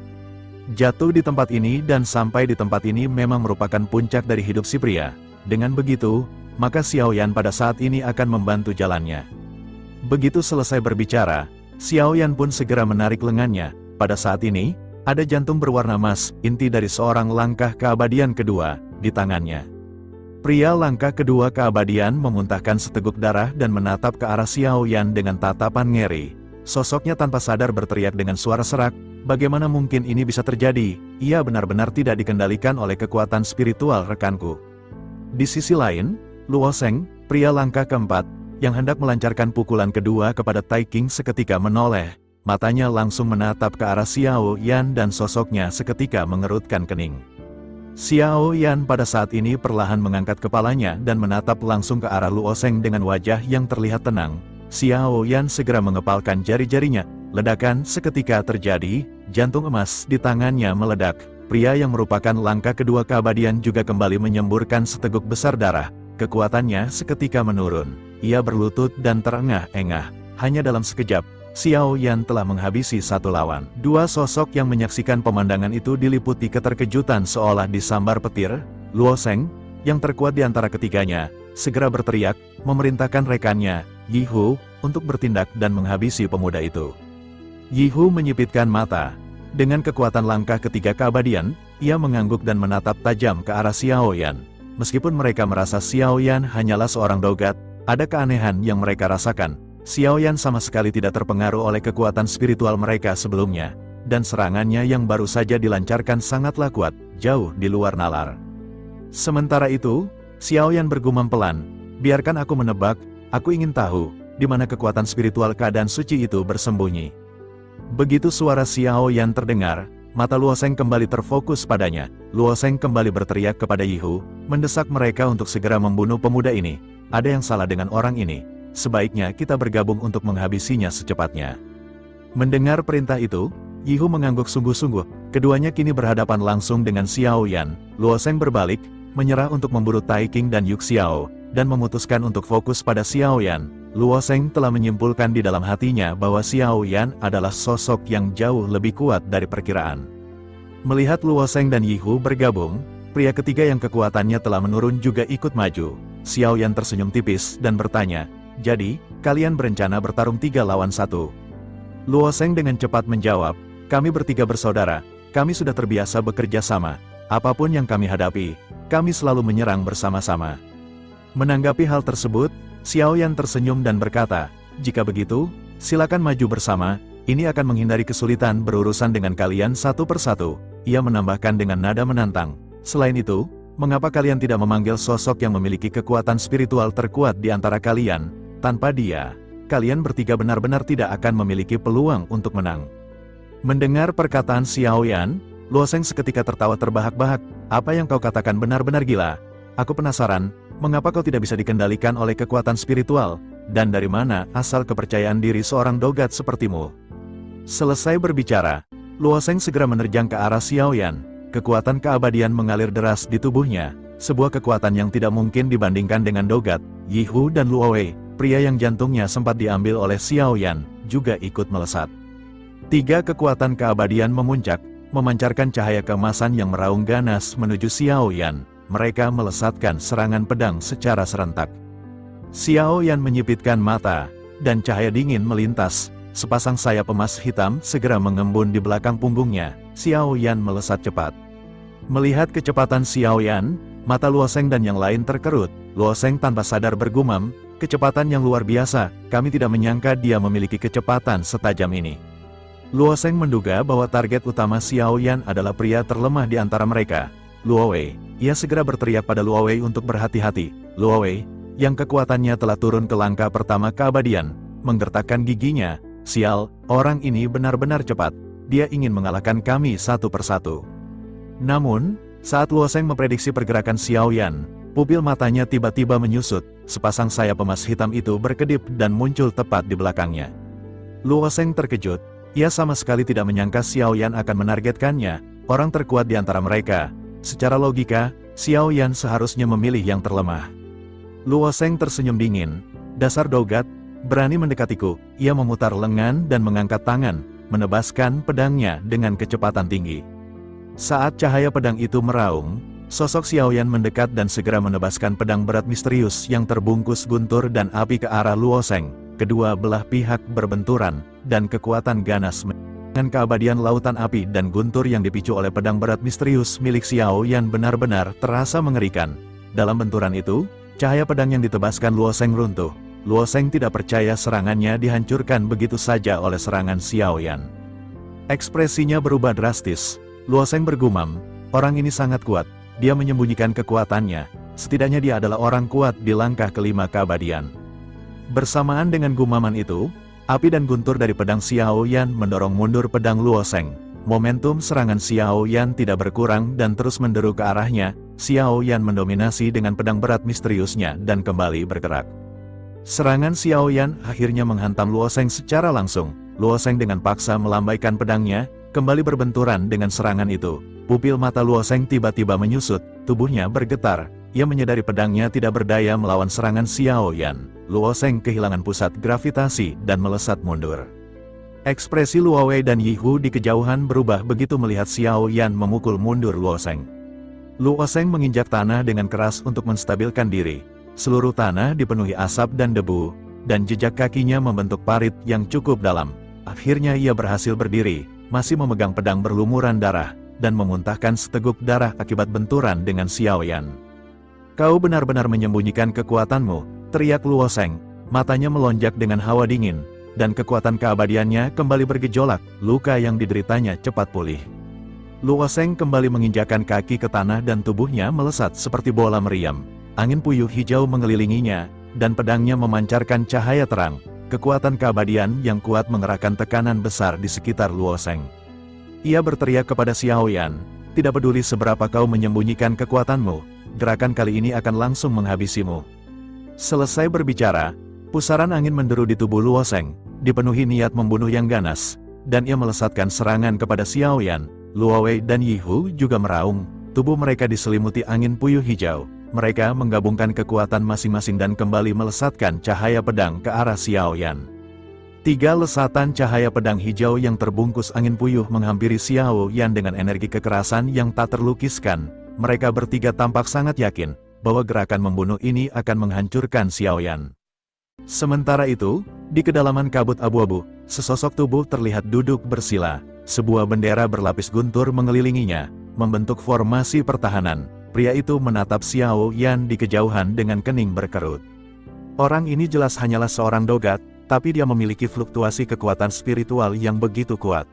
Jatuh di tempat ini dan sampai di tempat ini memang merupakan puncak dari hidup si pria. Dengan begitu, maka Xiao Yan pada saat ini akan membantu jalannya. Begitu selesai berbicara, Xiao Yan pun segera menarik lengannya. Pada saat ini, ada jantung berwarna emas, inti dari seorang langkah keabadian kedua, di tangannya. Pria langkah kedua keabadian memuntahkan seteguk darah dan menatap ke arah Xiao Yan dengan tatapan ngeri. Sosoknya tanpa sadar berteriak dengan suara serak, bagaimana mungkin ini bisa terjadi? Ia benar-benar tidak dikendalikan oleh kekuatan spiritual rekanku. Di sisi lain, Luo Sheng, pria langkah keempat, yang hendak melancarkan pukulan kedua kepada Tai King seketika menoleh. Matanya langsung menatap ke arah Xiao Yan dan sosoknya seketika mengerutkan kening. Xiao Yan pada saat ini perlahan mengangkat kepalanya dan menatap langsung ke arah Luo Sheng dengan wajah yang terlihat tenang. Xiao Yan segera mengepalkan jari-jarinya. Ledakan seketika terjadi, jantung emas di tangannya meledak. Pria yang merupakan langkah kedua keabadian juga kembali menyemburkan seteguk besar darah. Kekuatannya seketika menurun. Ia berlutut dan terengah-engah. Hanya dalam sekejap, Xiao Yan telah menghabisi satu lawan. Dua sosok yang menyaksikan pemandangan itu diliputi keterkejutan seolah disambar petir. Luo Sheng, yang terkuat di antara ketiganya, segera berteriak, memerintahkan rekannya, Yi Hu, untuk bertindak dan menghabisi pemuda itu. Yi Hu menyipitkan mata. Dengan kekuatan langkah ketiga keabadian, ia mengangguk dan menatap tajam ke arah Xiao Yan. Meskipun mereka merasa Xiao Yan hanyalah seorang dogat, ada keanehan yang mereka rasakan. Xiao Yan sama sekali tidak terpengaruh oleh kekuatan spiritual mereka sebelumnya, dan serangannya yang baru saja dilancarkan sangatlah kuat, jauh di luar nalar. Sementara itu, Xiao Yan bergumam pelan, biarkan aku menebak, aku ingin tahu, di mana kekuatan spiritual keadaan suci itu bersembunyi. Begitu suara Xiao Yan terdengar, mata Luo Sheng kembali terfokus padanya. Luo Sheng kembali berteriak kepada Yi Hu, mendesak mereka untuk segera membunuh pemuda ini. Ada yang salah dengan orang ini. Sebaiknya kita bergabung untuk menghabisinya secepatnya. Mendengar perintah itu, Yihu mengangguk sungguh-sungguh. Keduanya kini berhadapan langsung dengan Xiao Yan. Luo Sheng berbalik, menyerah untuk memburu Tai Qing dan Yu Xiao, dan memutuskan untuk fokus pada Xiao Yan. Luo Sheng telah menyimpulkan di dalam hatinya bahwa Xiao Yan adalah sosok yang jauh lebih kuat dari perkiraan. Melihat Luo Sheng dan Yihu bergabung, pria ketiga yang kekuatannya telah menurun juga ikut maju. Xiao Yan tersenyum tipis dan bertanya, "Jadi, kalian berencana bertarung 3 lawan 1? Luo Sheng dengan cepat menjawab, "Kami bertiga bersaudara, kami sudah terbiasa bekerja sama. Apapun yang kami hadapi, kami selalu menyerang bersama-sama." Menanggapi hal tersebut, Xiao Yan tersenyum dan berkata, "Jika begitu, silakan maju bersama, ini akan menghindari kesulitan berurusan dengan kalian satu persatu." Ia menambahkan dengan nada menantang, "Selain itu, mengapa kalian tidak memanggil sosok yang memiliki kekuatan spiritual terkuat di antara kalian? Tanpa dia, kalian bertiga benar-benar tidak akan memiliki peluang untuk menang." Mendengar perkataan Xiao Yan, Luo Sheng seketika tertawa terbahak-bahak. "Apa yang kau katakan benar-benar gila. Aku penasaran, mengapa kau tidak bisa dikendalikan oleh kekuatan spiritual? Dan dari mana asal kepercayaan diri seorang dogat sepertimu?" Selesai berbicara, Luo Sheng segera menerjang ke arah Xiao Yan. Kekuatan keabadian mengalir deras di tubuhnya, sebuah kekuatan yang tidak mungkin dibandingkan dengan dogat. Yihu dan Luo Wei, pria yang jantungnya sempat diambil oleh Xiao Yan, juga ikut melesat. 3 kekuatan keabadian memuncak, memancarkan cahaya keemasan yang meraung ganas menuju Xiao Yan. Mereka melesatkan serangan pedang secara serentak. Xiao Yan menyipitkan mata, dan cahaya dingin melintas. Sepasang sayap emas hitam segera mengembun di belakang punggungnya. Xiao Yan melesat cepat. Melihat kecepatan Xiao Yan, mata Luo Sheng dan yang lain terkerut. Luo Sheng tanpa sadar bergumam, "Kecepatan yang luar biasa, kami tidak menyangka dia memiliki kecepatan setajam ini." Luo Sheng menduga bahwa target utama Xiao Yan adalah pria terlemah di antara mereka, Luo Wei. Ia segera berteriak pada Luo Wei untuk berhati-hati. Luo Wei, yang kekuatannya telah turun ke langkah pertama keabadian, menggertakkan giginya. "Sial, orang ini benar-benar cepat. Dia ingin mengalahkan kami satu persatu." Namun, saat Luo Sheng memprediksi pergerakan Xiao Yan, pupil matanya tiba-tiba menyusut. Sepasang sayap emas hitam itu berkedip dan muncul tepat di belakangnya. Luo Sheng terkejut. Ia sama sekali tidak menyangka Xiao Yan akan menargetkannya, orang terkuat di antara mereka. Secara logika, Xiao Yan seharusnya memilih yang terlemah. Luo Sheng tersenyum dingin. "Dasar dogat, berani mendekatiku." Ia memutar lengan dan mengangkat tangan, menebaskan pedangnya dengan kecepatan tinggi. Saat cahaya pedang itu meraung, sosok Xiao Yan mendekat dan segera menebaskan pedang berat misterius yang terbungkus guntur dan api ke arah Luo Sheng. Kedua belah pihak berbenturan, dan kekuatan ganas dengan keabadian lautan api dan guntur yang dipicu oleh pedang berat misterius milik Xiao Yan benar-benar terasa mengerikan. Dalam benturan itu, cahaya pedang yang ditebaskan Luo Sheng runtuh. Luo Sheng tidak percaya serangannya dihancurkan begitu saja oleh serangan Xiao Yan. Ekspresinya berubah drastis. Luo Sheng bergumam, "Orang ini sangat kuat. Dia menyembunyikan kekuatannya. Setidaknya dia adalah orang kuat di langkah kelima keabadian." Bersamaan dengan gumaman itu, api dan guntur dari pedang Xiao Yan mendorong mundur pedang Luo Sheng. Momentum serangan Xiao Yan tidak berkurang dan terus menderu ke arahnya. Xiao Yan mendominasi dengan pedang berat misteriusnya dan kembali bergerak. Serangan Xiao Yan akhirnya menghantam Luo Sheng secara langsung. Luo Sheng dengan paksa melambaikan pedangnya, kembali berbenturan dengan serangan itu. Pupil mata Luo Sheng tiba-tiba menyusut, tubuhnya bergetar. Ia menyadari pedangnya tidak berdaya melawan serangan Xiao Yan. Luo Sheng kehilangan pusat gravitasi dan melesat mundur. Ekspresi Luo Wei dan Yihu di kejauhan berubah begitu melihat Xiao Yan memukul mundur Luo Sheng. Luo Sheng menginjak tanah dengan keras untuk menstabilkan diri. Seluruh tanah dipenuhi asap dan debu, dan jejak kakinya membentuk parit yang cukup dalam. Akhirnya ia berhasil berdiri, masih memegang pedang berlumuran darah, dan memuntahkan seteguk darah akibat benturan dengan Xiao Yan. "Kau benar-benar menyembunyikan kekuatanmu," teriak Luo Sheng. Matanya melonjak dengan hawa dingin, dan kekuatan keabadiannya kembali bergejolak. Luka yang dideritanya cepat pulih. Luo Sheng kembali menginjakkan kaki ke tanah dan tubuhnya melesat seperti bola meriam. Angin puyuh hijau mengelilinginya, dan pedangnya memancarkan cahaya terang. Kekuatan keabadian yang kuat mengerahkan tekanan besar di sekitar Luo Sheng. Ia berteriak kepada Xiao Yan, "Tidak peduli seberapa kau menyembunyikan kekuatanmu, gerakan kali ini akan langsung menghabisimu. Selesai berbicara, pusaran angin menderu di tubuh Luo Sheng, dipenuhi niat membunuh yang ganas, dan ia melesatkan serangan kepada Xiao Yan. Luo Wei dan Yi Hu juga meraung, tubuh mereka diselimuti angin puyuh hijau. Mereka menggabungkan kekuatan masing-masing dan kembali melesatkan cahaya pedang ke arah Xiao Yan. 3 lesatan cahaya pedang hijau yang terbungkus angin puyuh menghampiri Xiao Yan dengan energi kekerasan yang tak terlukiskan. Mereka bertiga tampak sangat yakin bahwa gerakan membunuh ini akan menghancurkan Xiao Yan. Sementara itu, di kedalaman kabut abu-abu, sesosok tubuh terlihat duduk bersila. Sebuah bendera berlapis guntur mengelilinginya, membentuk formasi pertahanan. Pria itu menatap Xiao Yan di kejauhan dengan kening berkerut. Orang ini jelas hanyalah seorang dogat, tapi dia memiliki fluktuasi kekuatan spiritual yang begitu kuat.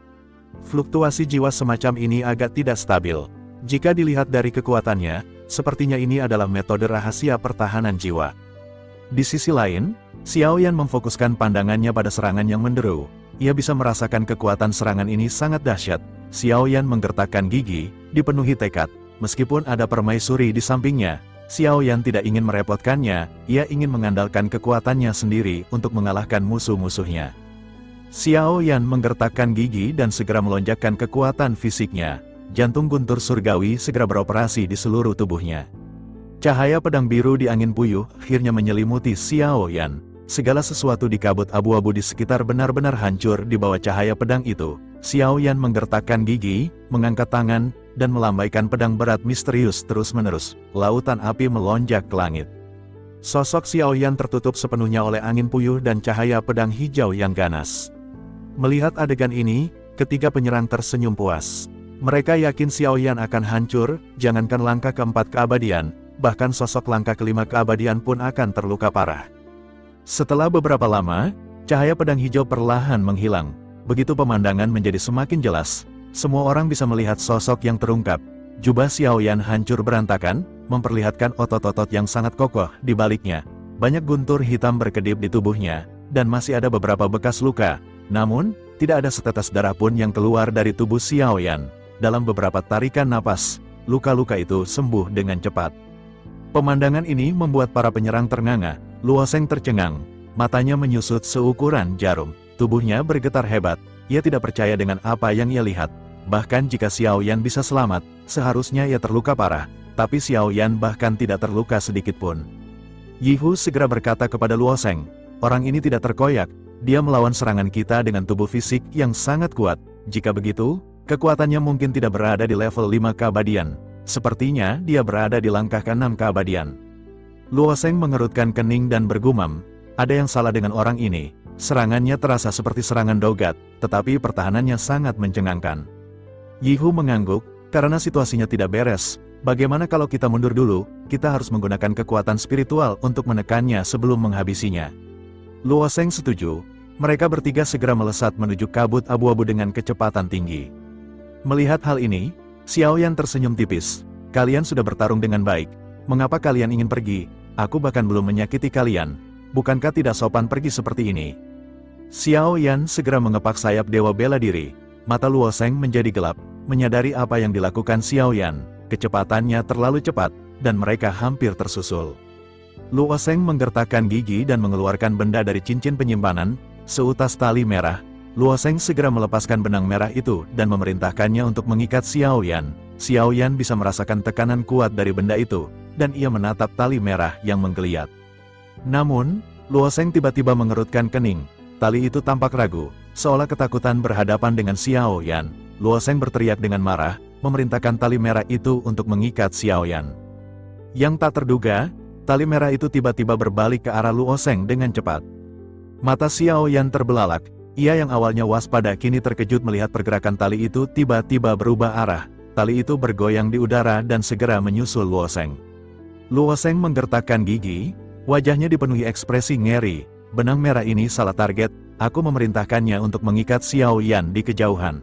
Fluktuasi jiwa semacam ini agak tidak stabil. Jika dilihat dari kekuatannya, sepertinya ini adalah metode rahasia pertahanan jiwa. Di sisi lain, Xiao Yan memfokuskan pandangannya pada serangan yang menderu. Ia bisa merasakan kekuatan serangan ini sangat dahsyat. Xiao Yan menggertakkan gigi, dipenuhi tekad. Meskipun ada permaisuri di sampingnya, Xiao Yan tidak ingin merepotkannya, ia ingin mengandalkan kekuatannya sendiri untuk mengalahkan musuh-musuhnya. Xiao Yan menggertakkan gigi dan segera melonjakkan kekuatan fisiknya. Jantung guntur surgawi segera beroperasi di seluruh tubuhnya. Cahaya pedang biru di angin puyuh akhirnya menyelimuti Xiao Yan. Segala sesuatu di kabut abu-abu di sekitar benar-benar hancur di bawah cahaya pedang itu. Xiao Yan menggertakkan gigi, mengangkat tangan, dan melambaikan pedang berat misterius terus-menerus. Lautan api melonjak ke langit. Sosok Xiao Yan tertutup sepenuhnya oleh angin puyuh dan cahaya pedang hijau yang ganas. Melihat adegan ini, ketiga penyerang tersenyum puas. Mereka yakin Xiao Yan akan hancur, jangankan langkah keempat keabadian, bahkan sosok langkah kelima keabadian pun akan terluka parah. Setelah beberapa lama, cahaya pedang hijau perlahan menghilang. Begitu pemandangan menjadi semakin jelas, semua orang bisa melihat sosok yang terungkap. Jubah Xiao Yan hancur berantakan, memperlihatkan otot-otot yang sangat kokoh di baliknya. Banyak guntur hitam berkedip di tubuhnya, dan masih ada beberapa bekas luka. Namun, tidak ada setetes darah pun yang keluar dari tubuh Xiao Yan. Dalam beberapa tarikan napas, luka-luka itu sembuh dengan cepat. Pemandangan ini membuat para penyerang ternganga. Luo Sheng tercengang, matanya menyusut seukuran jarum. Tubuhnya bergetar hebat, ia tidak percaya dengan apa yang ia lihat. Bahkan jika Xiao Yan bisa selamat, seharusnya ia terluka parah, tapi Xiao Yan bahkan tidak terluka sedikit pun. Yi Hu segera berkata kepada Luo Sheng, orang ini tidak terkoyak, dia melawan serangan kita dengan tubuh fisik yang sangat kuat. Jika begitu, kekuatannya mungkin tidak berada di level 5 keabadian. Sepertinya dia berada di langkah ke-6 keabadian. Luo Sheng mengerutkan kening dan bergumam, ada yang salah dengan orang ini. Serangannya terasa seperti serangan dogat, tetapi pertahanannya sangat mencengangkan. Yi Hu mengangguk, karena situasinya tidak beres. Bagaimana kalau kita mundur dulu, kita harus menggunakan kekuatan spiritual untuk menekannya sebelum menghabisinya. Luo Sheng setuju, mereka bertiga segera melesat menuju kabut abu-abu dengan kecepatan tinggi. Melihat hal ini, Xiao Yan tersenyum tipis, kalian sudah bertarung dengan baik, mengapa kalian ingin pergi? Aku bahkan belum menyakiti kalian. Bukankah tidak sopan pergi seperti ini? Xiao Yan segera mengepak sayap dewa bela diri. Mata Luo Sheng menjadi gelap, menyadari apa yang dilakukan Xiao Yan. Kecepatannya terlalu cepat, dan mereka hampir tersusul. Luo Sheng menggertakkan gigi dan mengeluarkan benda dari cincin penyimpanan, seutas tali merah. Luo Sheng segera melepaskan benang merah itu dan memerintahkannya untuk mengikat Xiao Yan. Xiao Yan bisa merasakan tekanan kuat dari benda itu, dan ia menatap tali merah yang menggeliat. Namun, Luo Sheng tiba-tiba mengerutkan kening. Tali itu tampak ragu, seolah ketakutan berhadapan dengan Xiao Yan. Luo Sheng berteriak dengan marah, memerintahkan tali merah itu untuk mengikat Xiao Yan. Yang tak terduga, tali merah itu tiba-tiba berbalik ke arah Luo Sheng dengan cepat. Mata Xiao Yan terbelalak, ia yang awalnya waspada kini terkejut melihat pergerakan tali itu tiba-tiba berubah arah. Tali itu bergoyang di udara dan segera menyusul Luo Sheng. Luo Sheng menggertakkan gigi, wajahnya dipenuhi ekspresi ngeri. Benang merah ini salah target, aku memerintahkannya untuk mengikat Xiao Yan di kejauhan.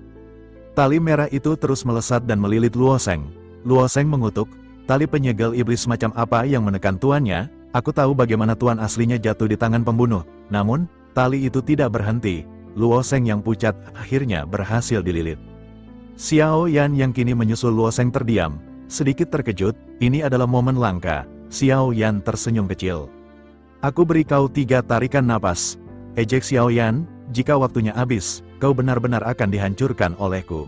Tali merah itu terus melesat dan melilit Luo Sheng. Luo Sheng mengutuk, tali penyegel iblis macam apa yang menekan tuannya? Aku tahu bagaimana tuan aslinya jatuh di tangan pembunuh. Namun, tali itu tidak berhenti. Luo Sheng yang pucat akhirnya berhasil dililit. Xiao Yan yang kini menyusul Luo Sheng terdiam. Sedikit terkejut, ini adalah momen langka. Xiao Yan tersenyum kecil. Aku beri kau 3 tarikan napas. Ejek Xiao Yan, jika waktunya habis, kau benar-benar akan dihancurkan olehku.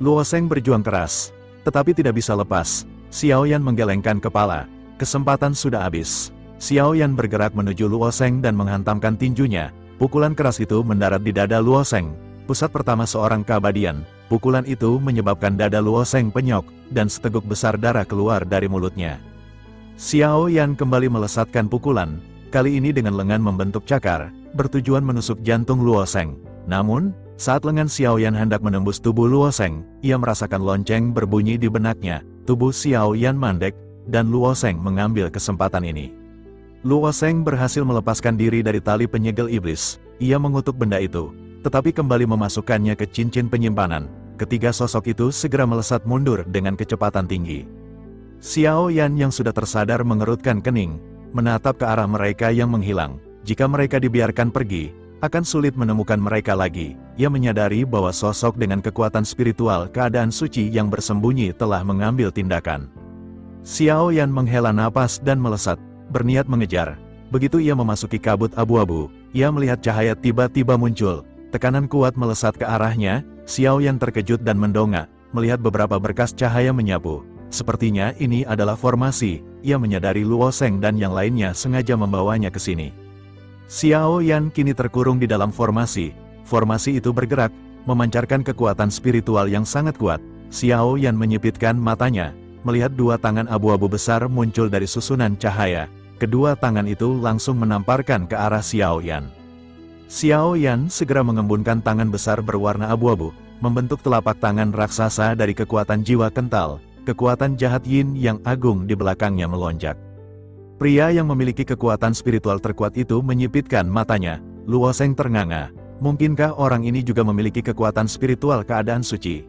Luo Sheng berjuang keras, tetapi tidak bisa lepas. Xiao Yan menggelengkan kepala. Kesempatan sudah habis. Xiao Yan bergerak menuju Luo Sheng dan menghantamkan tinjunya. Pukulan keras itu mendarat di dada Luo Sheng. Pusat pertama seorang keabadian. Pukulan itu menyebabkan dada Luo Sheng penyok, dan seteguk besar darah keluar dari mulutnya. Xiao Yan kembali melesatkan pukulan, kali ini dengan lengan membentuk cakar, bertujuan menusuk jantung Luo Sheng. Namun, saat lengan Xiao Yan hendak menembus tubuh Luo Sheng, ia merasakan lonceng berbunyi di benaknya. Tubuh Xiao Yan mandek, dan Luo Sheng mengambil kesempatan ini. Luo Sheng berhasil melepaskan diri dari tali penyegel iblis. Ia mengutuk benda itu, tetapi kembali memasukkannya ke cincin penyimpanan. Ketiga sosok itu segera melesat mundur dengan kecepatan tinggi. Xiao Yan yang sudah tersadar mengerutkan kening, menatap ke arah mereka yang menghilang. Jika mereka dibiarkan pergi, akan sulit menemukan mereka lagi. Ia menyadari bahwa sosok dengan kekuatan spiritual keadaan suci yang bersembunyi telah mengambil tindakan. Xiao Yan menghela napas dan melesat, berniat mengejar. Begitu ia memasuki kabut abu-abu, ia melihat cahaya tiba-tiba muncul. Tekanan kuat melesat ke arahnya. Xiao Yan terkejut dan mendongak, melihat beberapa berkas cahaya menyapu. Sepertinya ini adalah formasi. Ia menyadari Luo Sheng dan yang lainnya sengaja membawanya ke sini. Xiao Yan kini terkurung di dalam formasi. Formasi itu bergerak, memancarkan kekuatan spiritual yang sangat kuat. Xiao Yan menyipitkan matanya, melihat 2 tangan abu-abu besar muncul dari susunan cahaya. Kedua tangan itu langsung menamparkan ke arah Xiao Yan. Xiao Yan segera mengembunkan tangan besar berwarna abu-abu, membentuk telapak tangan raksasa dari kekuatan jiwa kental. Kekuatan jahat yin yang agung di belakangnya melonjak. Pria yang memiliki kekuatan spiritual terkuat itu menyipitkan matanya. Luo Sheng ternganga. Mungkinkah orang ini juga memiliki kekuatan spiritual keadaan suci?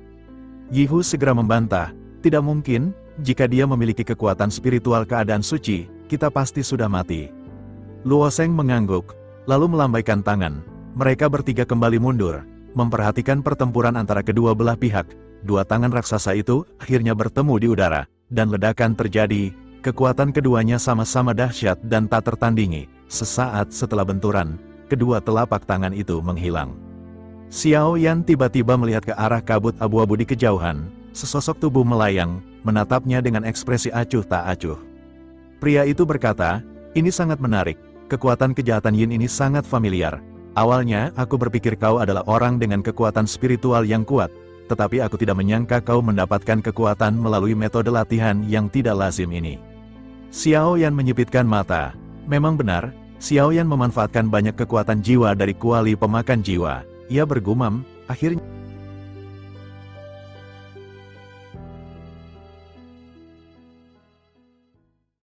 Yihu segera membantah. Tidak mungkin, jika dia memiliki kekuatan spiritual keadaan suci, kita pasti sudah mati. Luo Sheng mengangguk, lalu melambaikan tangan. Mereka bertiga kembali mundur, memperhatikan pertempuran antara kedua belah pihak. 2 tangan raksasa itu akhirnya bertemu di udara, dan ledakan terjadi. Kekuatan keduanya sama-sama dahsyat dan tak tertandingi. Sesaat setelah benturan, kedua telapak tangan itu menghilang. Xiao Yan tiba-tiba melihat ke arah kabut abu-abu di kejauhan. Sesosok tubuh melayang, menatapnya dengan ekspresi acuh tak acuh. Pria itu berkata, "Ini sangat menarik. Kekuatan kejahatan yin ini sangat familiar. Awalnya aku berpikir kau adalah orang dengan kekuatan spiritual yang kuat. Tetapi aku tidak menyangka kau mendapatkan kekuatan melalui metode latihan yang tidak lazim ini." Xiao Yan menyipitkan mata. Memang benar, Xiao Yan memanfaatkan banyak kekuatan jiwa dari kuali pemakan jiwa. Ia bergumam, akhirnya